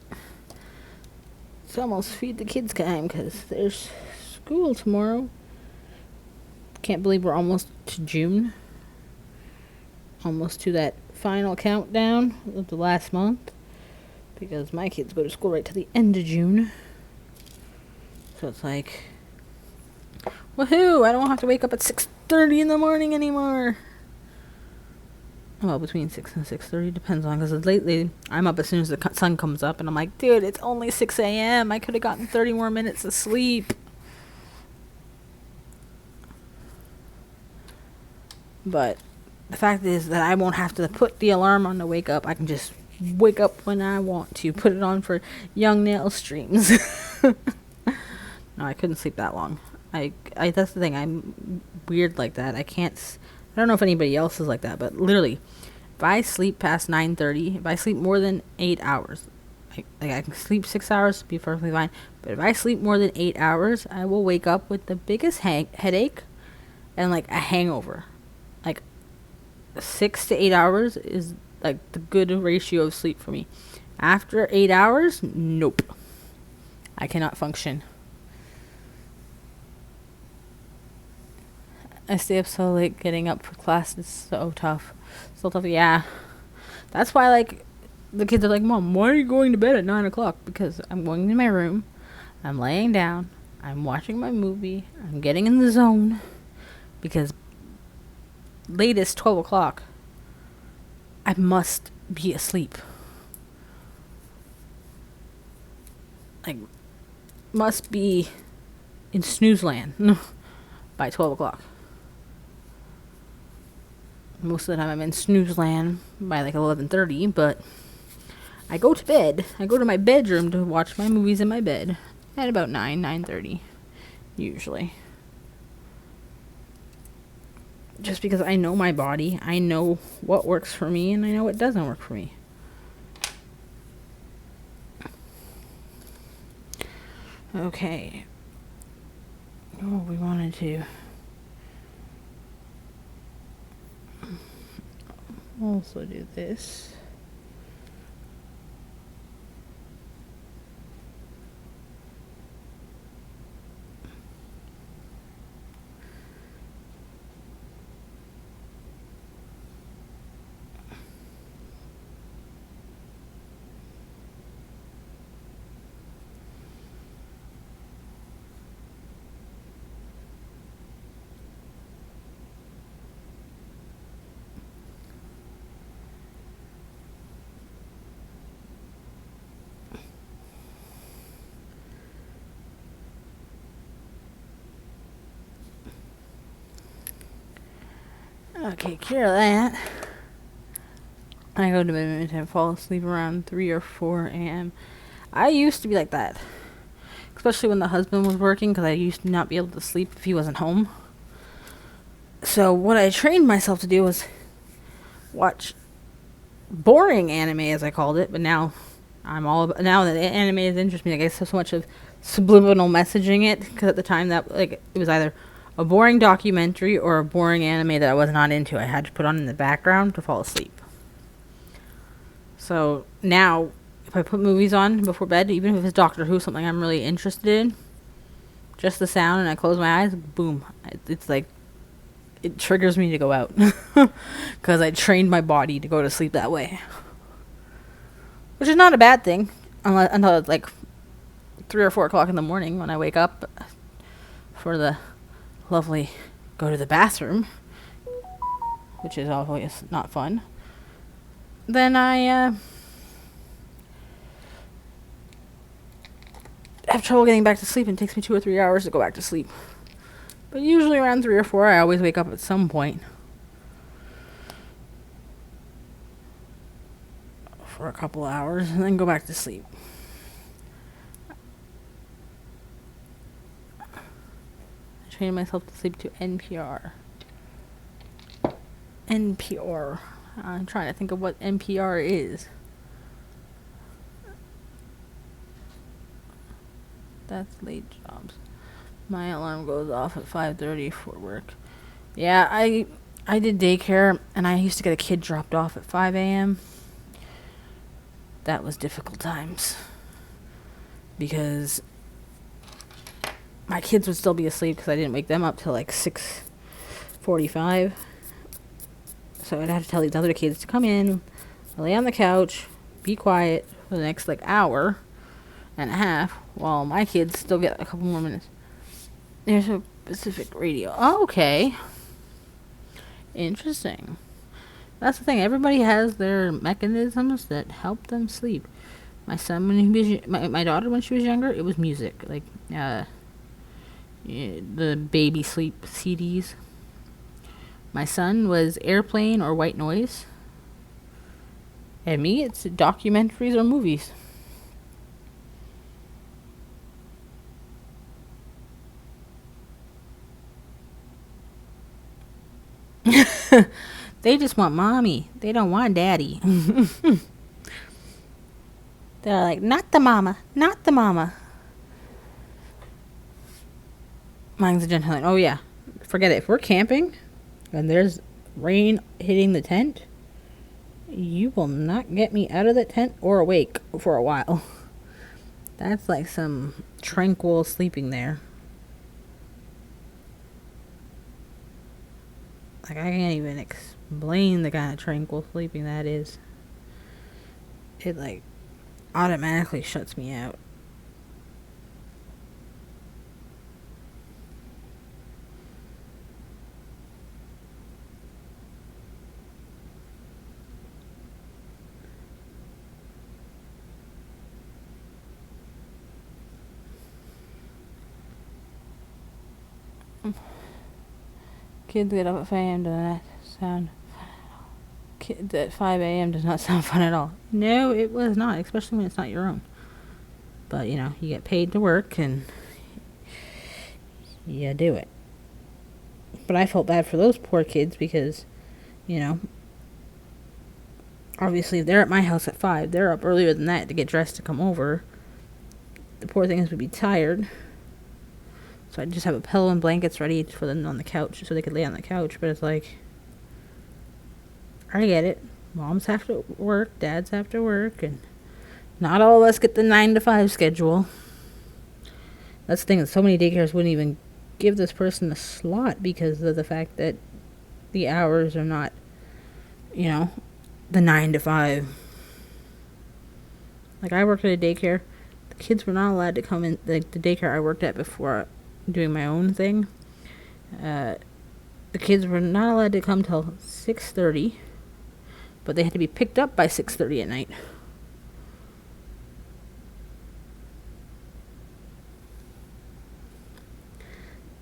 It's almost feed the kids time, because there's school tomorrow. Can't believe we're almost to June. Almost to that final countdown of the last month. Because my kids go to school right to the end of June. So it's like, Woohoo! I don't have to wake up at 6:30 in the morning anymore. Well, between 6 and 6:30 depends on, because lately I'm up as soon as the sun comes up, and I'm like, dude, it's only 6 a.m. I could have gotten 30 more minutes of sleep. But the fact is that I won't have to put the alarm on to wake up. I can just wake up when I want to. Put it on for Young Nail streams. No, I couldn't sleep that long. I that's the thing. I'm weird like that. I don't know if anybody else is like that, but literally, if I sleep past 9:30, if I sleep more than 8 hours, I can sleep 6 hours, be perfectly fine. But if I sleep more than 8 hours, I will wake up with the biggest headache and like a hangover. Like 6 to 8 hours is like the good ratio of sleep for me. After 8 hours, nope. I cannot function. I stay up so late getting up for class. It's so tough. So tough, yeah. That's why, like, the kids are like, Mom, why are you going to bed at 9 o'clock? Because I'm going to my room. I'm laying down. I'm watching my movie. I'm getting in the zone. Because latest 12 o'clock, I must be asleep. Like, must be in snooze land by 12 o'clock. Most of the time I'm in snooze land by like 11:30, but I go to bed. I go to my bedroom to watch my movies in my bed at about 9:30, usually. Just because I know my body, I know what works for me, and I know what doesn't work for me. Okay. Oh, we wanted to also do this. Okay, cure that. I go to bed and fall asleep around 3 or 4 a.m. I used to be like that. Especially when the husband was working, because I used to not be able to sleep if he wasn't home. So what I trained myself to do was watch boring anime, as I called it, but now now that anime is interesting, I guess so much of subliminal messaging it, because at the time that like it was either a boring documentary or a boring anime that I was not into. I had to put on in the background to fall asleep. So now, if I put movies on before bed, even if it's Doctor Who, something I'm really interested in, just the sound, and I close my eyes, boom. It's like, it triggers me to go out. Because I trained my body to go to sleep that way. Which is not a bad thing, until it's like 3 or 4 o'clock in the morning when I wake up for the lovely go to the bathroom, which is always not fun. Then I have trouble getting back to sleep, and it takes me 2 or 3 hours to go back to sleep. But usually around 3 or 4, I always wake up at some point for a couple hours and then go back to sleep. I train myself to sleep to NPR. NPR. I'm trying to think of what NPR is. That's late jobs. My alarm goes off at 5:30 for work. Yeah, I did daycare, and I used to get a kid dropped off at 5 a.m. That was difficult times. Because my kids would still be asleep because I didn't wake them up till like 6:45. So I'd have to tell these other kids to come in, lay on the couch, be quiet for the next like hour and a half while my kids still get a couple more minutes. There's a Pacific Radio. Oh, okay. Interesting. That's the thing. Everybody has their mechanisms that help them sleep. My son, when he was, my daughter, when she was younger, it was music. Like, the baby sleep CDs. My son was airplane or white noise. And me, it's documentaries or movies. They just want mommy. They don't want daddy. They're like, not the mama, not the mama. Mine's a gentleman. Oh yeah, forget it. If we're camping and there's rain hitting the tent, you will not get me out of the tent or awake for a while. That's like some tranquil sleeping there. Like, I can't even explain the kind of tranquil sleeping that is. It, like, automatically shuts me out. Kids get up at 5 a.m. does not sound. Kids at 5 a.m. does not sound fun at all. No, it was not, especially when it's not your own. But, you know, you get paid to work and you do it. But I felt bad for those poor kids because, you know, obviously if they're at my house at 5, they're up earlier than that to get dressed to come over. The poor things would be tired. So I'd just have a pillow and blankets ready for them on the couch so they could lay on the couch. But it's like, I get it. Moms have to work, dads have to work, and not all of us get the 9 to 5 schedule. That's the thing, so many daycares wouldn't even give this person a slot because of the fact that the hours are not, you know, the 9 to 5. Like, I worked at a daycare. The kids were not allowed to come in. The daycare I worked at before doing my own thing, the kids were not allowed to come till 6:30, but they had to be picked up by 6:30 at night.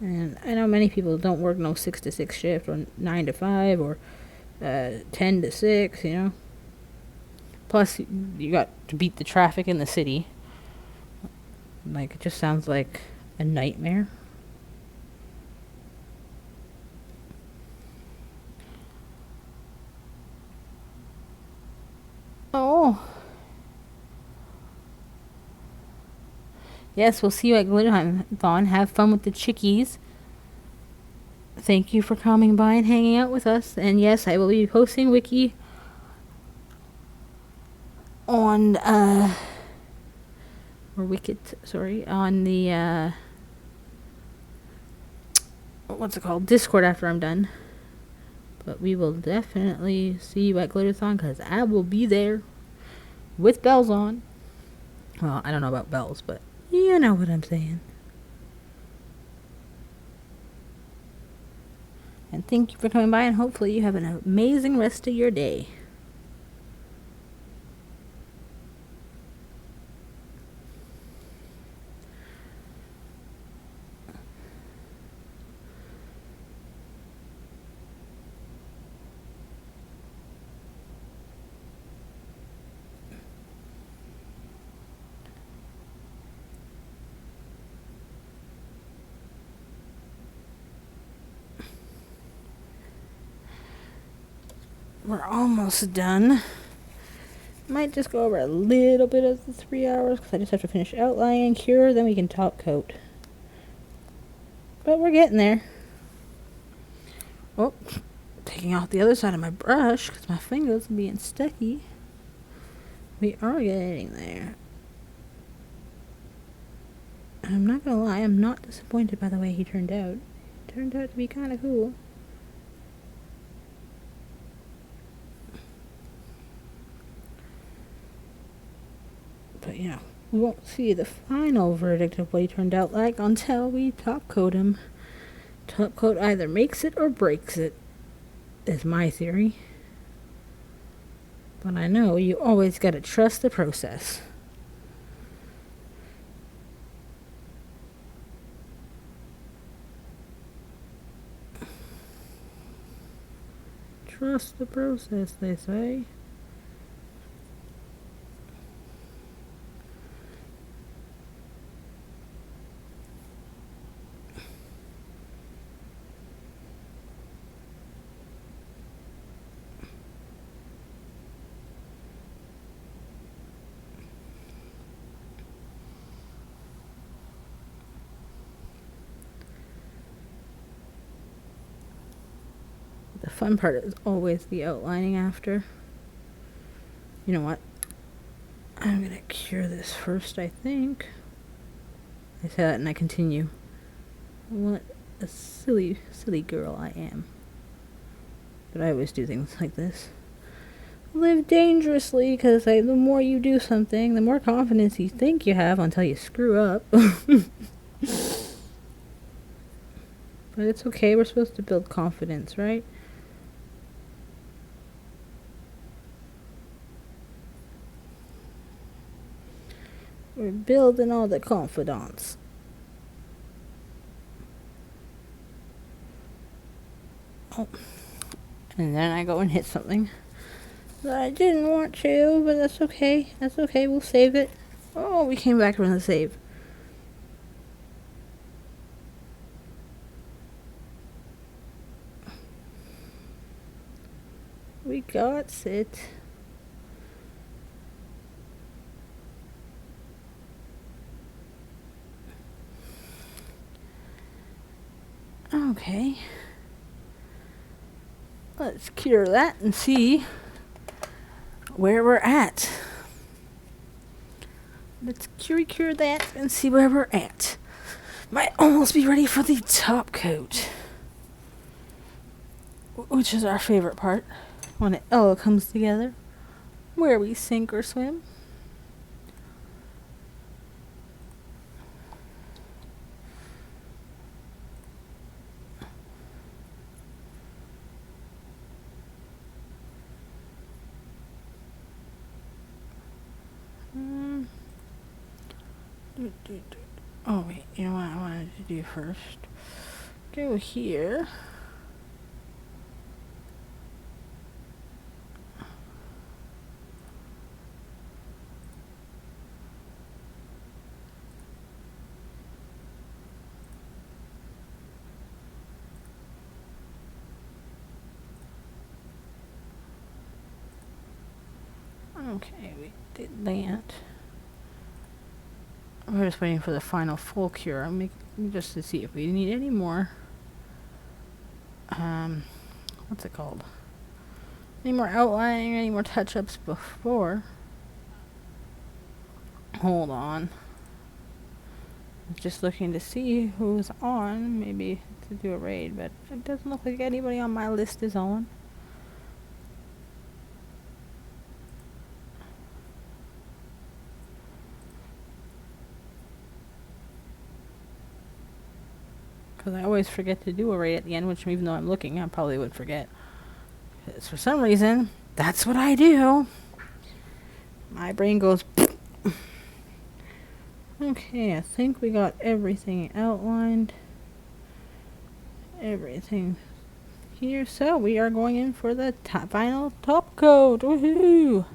And I know many people don't work no 6 to 6 shift or 9 to 5 or 10 to 6, you know. Plus, you got to beat the traffic in the city. Like, it just sounds like a nightmare. Oh. Yes, we'll see you at Glitterthon. Have fun with the chickies. Thank you for coming by and hanging out with us. And yes, I will be posting Wiki on, or Wicked, sorry, on the, what's it called? Discord after I'm done. But we will definitely see you at Glitterthon because I will be there with bells on. Well, I don't know about bells, but you know what I'm saying. And thank you for coming by, and hopefully you have an amazing rest of your day. We're almost done. Might just go over a little bit of the 3 hours because I just have to finish outline and cure, then we can top coat. But we're getting there. Oh, taking off the other side of my brush because my fingers are being sticky. We are getting there. I'm not gonna lie, I'm not disappointed by the way he turned out. He turned out to be kind of cool. But, you know, we won't see the final verdict of what he turned out like until we top coat him. Top coat either makes it or breaks it, is my theory. But I know you always gotta trust the process. Trust the process, they say. The fun part is always the outlining after. You know what? I'm gonna cure this first, I think. I say that and I continue. What a silly, silly girl I am. But I always do things like this. Live dangerously, because the more you do something, the more confidence you think you have until you screw up. But it's okay, we're supposed to build confidence, right? We're building all the confidence. Oh. And then I go and hit something that I didn't want to, but that's okay. That's okay, we'll save it. Oh, we came back from the save. We got it. Okay. Let's cure that and see where we're at. Let's cure that and see where we're at. Might almost be ready for the top coat, which is our favorite part when it all comes together, where we sink or swim. Oh wait, you know what I wanted to do first? Go here. Okay, we did that. We're just waiting for the final full cure. Just to see if we need any more. What's it called? Any more outlining? Any more touch-ups before? Hold on. Just looking to see who's on, maybe to do a raid, but it doesn't look like anybody on my list is on. Because I always forget to do a raid at the end, which even though I'm looking, I probably would forget. Because for some reason, that's what I do. My brain goes... Okay, I think we got everything outlined. Everything here. So we are going in for the final top coat. Woohoo!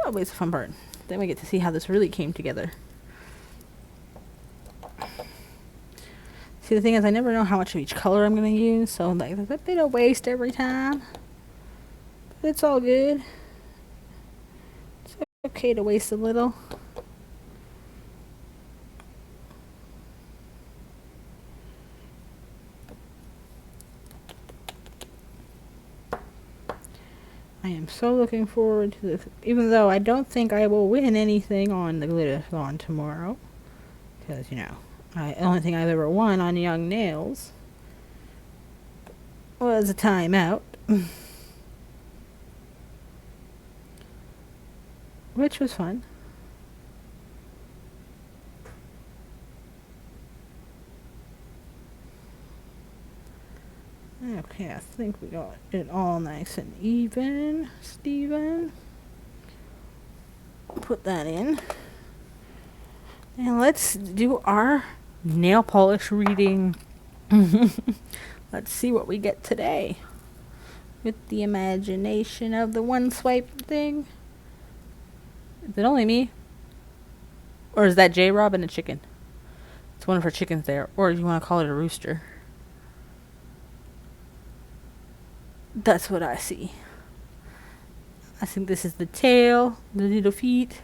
Always a fun part. Then we get to see how this really came together. See, the thing is, I never know how much of each color I'm going to use, so like, there's a bit of waste every time. But it's all good. It's okay to waste a little. I am so looking forward to this, even though I don't think I will win anything on the Glitterthon tomorrow. Because, you know, the only thing I've ever won on Young Nails was a timeout. Which was fun. Okay, I think we got it all nice and even, Steven. Put that in. And let's do our nail polish reading. Let's see what we get today. With the imagination of the one swipe thing. Is it only me? Or is that J-Rob and a chicken? It's one of her chickens there. Or you want to call it a rooster. That's what I see. I think this is the tail, the little feet.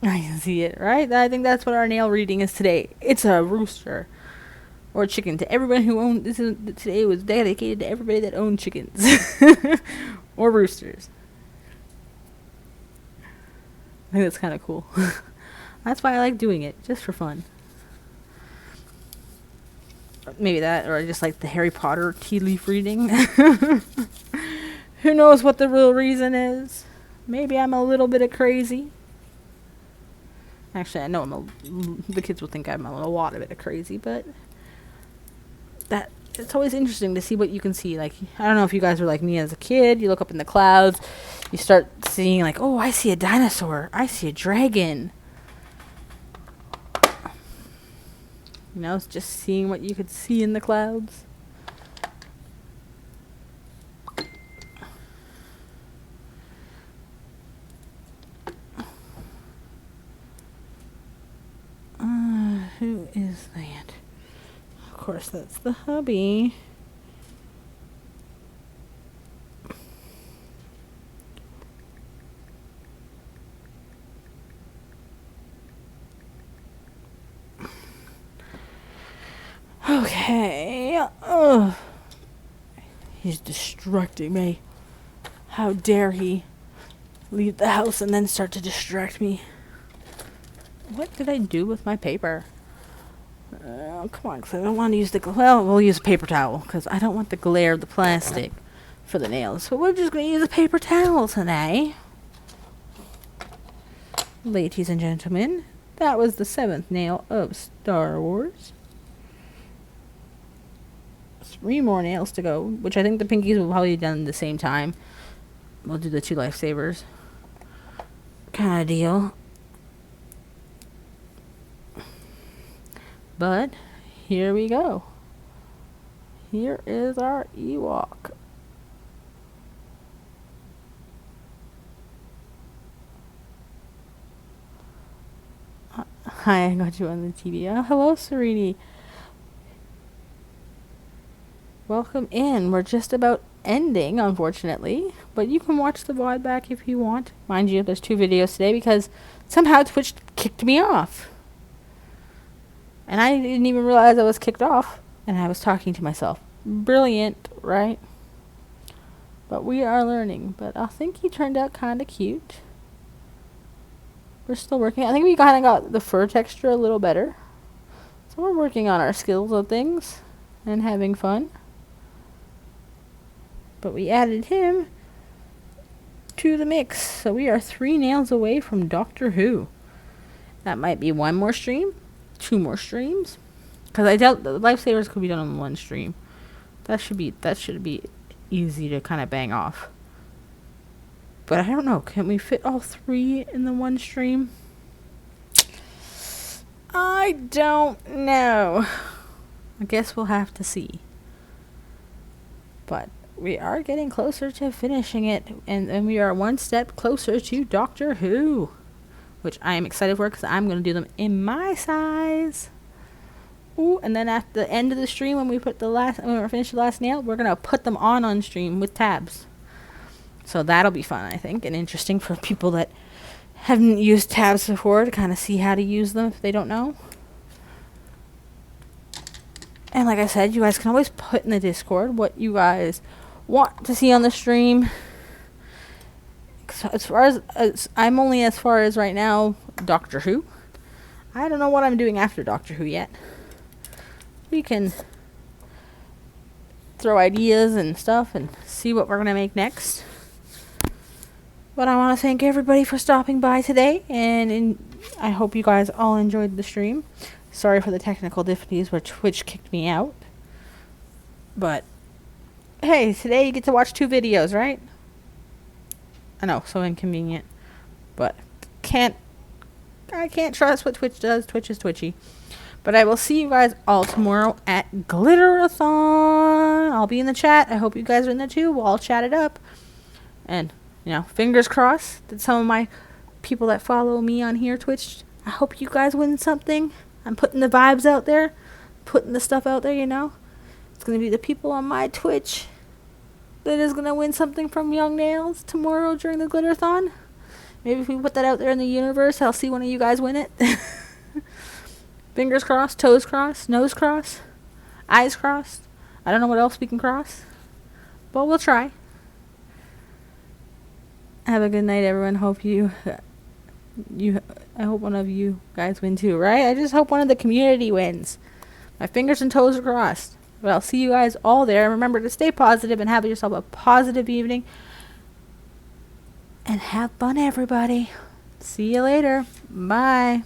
I can see it, right? I think that's what our nail reading is today. It's a rooster. Or chicken. To everyone who owned... Today was dedicated to everybody that owned chickens. Or roosters. I think that's kind of cool. That's why I like doing it. Just for fun. Maybe that, or I just like the Harry Potter tea leaf reading. Who knows what the real reason is? Maybe I'm a little bit of crazy. Actually, I know the kids will think I'm a lot of it of crazy, but that it's always interesting to see what you can see. Like, I don't know if you guys were like me as a kid. You look up in the clouds, you start seeing like, oh, I see a dinosaur. I see a dragon. You know, it's just seeing what you could see in the clouds. Who is that? Of course, that's the hubby. Okay. He's distracting me. How dare he leave the house and then start to distract me? What did I do with my paper? Come on, because I don't want to use the... Well, we'll use a paper towel, because I don't want the glare of the plastic for the nails. So we're just going to use a paper towel today. Ladies and gentlemen, that was the 7th nail of Star Wars. 3 more nails to go, which I think the pinkies will probably be done at the same time. We'll do the 2 lifesavers kind of deal. But here we go. Here is our Ewok. Hi, I got you on the TV. Oh, hello, Serini. Welcome in. We're just about ending, unfortunately. But you can watch the VOD back if you want. Mind you, there's 2 videos today because somehow Twitch kicked me off. And I didn't even realize I was kicked off. And I was talking to myself. Brilliant, right? But we are learning. But I think he turned out kind of cute. We're still working. I think we kind of got the fur texture a little better. So we're working on our skills of things. And having fun. But we added him to the mix. So we are 3 nails away from Doctor Who. That might be 1 more stream. 2 more streams, because I doubt the lifesavers could be done on 1 stream. That should be easy to kind of bang off. But I don't know. Can we fit all 3 in the 1 stream? I don't know. I guess we'll have to see. But we are getting closer to finishing it, and we are 1 step closer to Doctor Who. Which I am excited for because I'm going to do them in my size. Ooh, and then at the end of the stream, when we finish the last nail, we're going to put them on stream with tabs. So that'll be fun, I think, and interesting for people that haven't used tabs before to kind of see how to use them if they don't know. And like I said, you guys can always put in the Discord what you guys want to see on the stream. As far as I'm only as far as right now Doctor Who. I don't know what I'm doing after Doctor Who yet. We can throw ideas and stuff and see what we're going to make next. But I want to thank everybody for stopping by today, and I hope you guys all enjoyed the stream. Sorry for the technical difficulties where Twitch kicked me out. But hey, today you get to watch 2 videos, right? I know, so inconvenient. But I can't trust what Twitch does. Twitch is twitchy. But I will see you guys all tomorrow at Glitterathon. I'll be in the chat. I hope you guys are in there too. We'll all chat it up. And, fingers crossed that some of my people that follow me on here, Twitch, I hope you guys win something. I'm putting the vibes out there. Putting the stuff out there, It's going to be the people on my Twitch that is going to win something from Young Nails tomorrow during the Glitterathon. Maybe if we put that out there in the universe, I'll see one of you guys win it. Fingers crossed, toes crossed, nose crossed, eyes crossed. I don't know what else we can cross, but we'll try. Have a good night, everyone. Hope I hope one of you guys win too, right? I just hope one of the community wins. My fingers and toes are crossed. But I'll see you guys all there. Remember to stay positive and have yourself a positive evening. And have fun, everybody. See you later. Bye.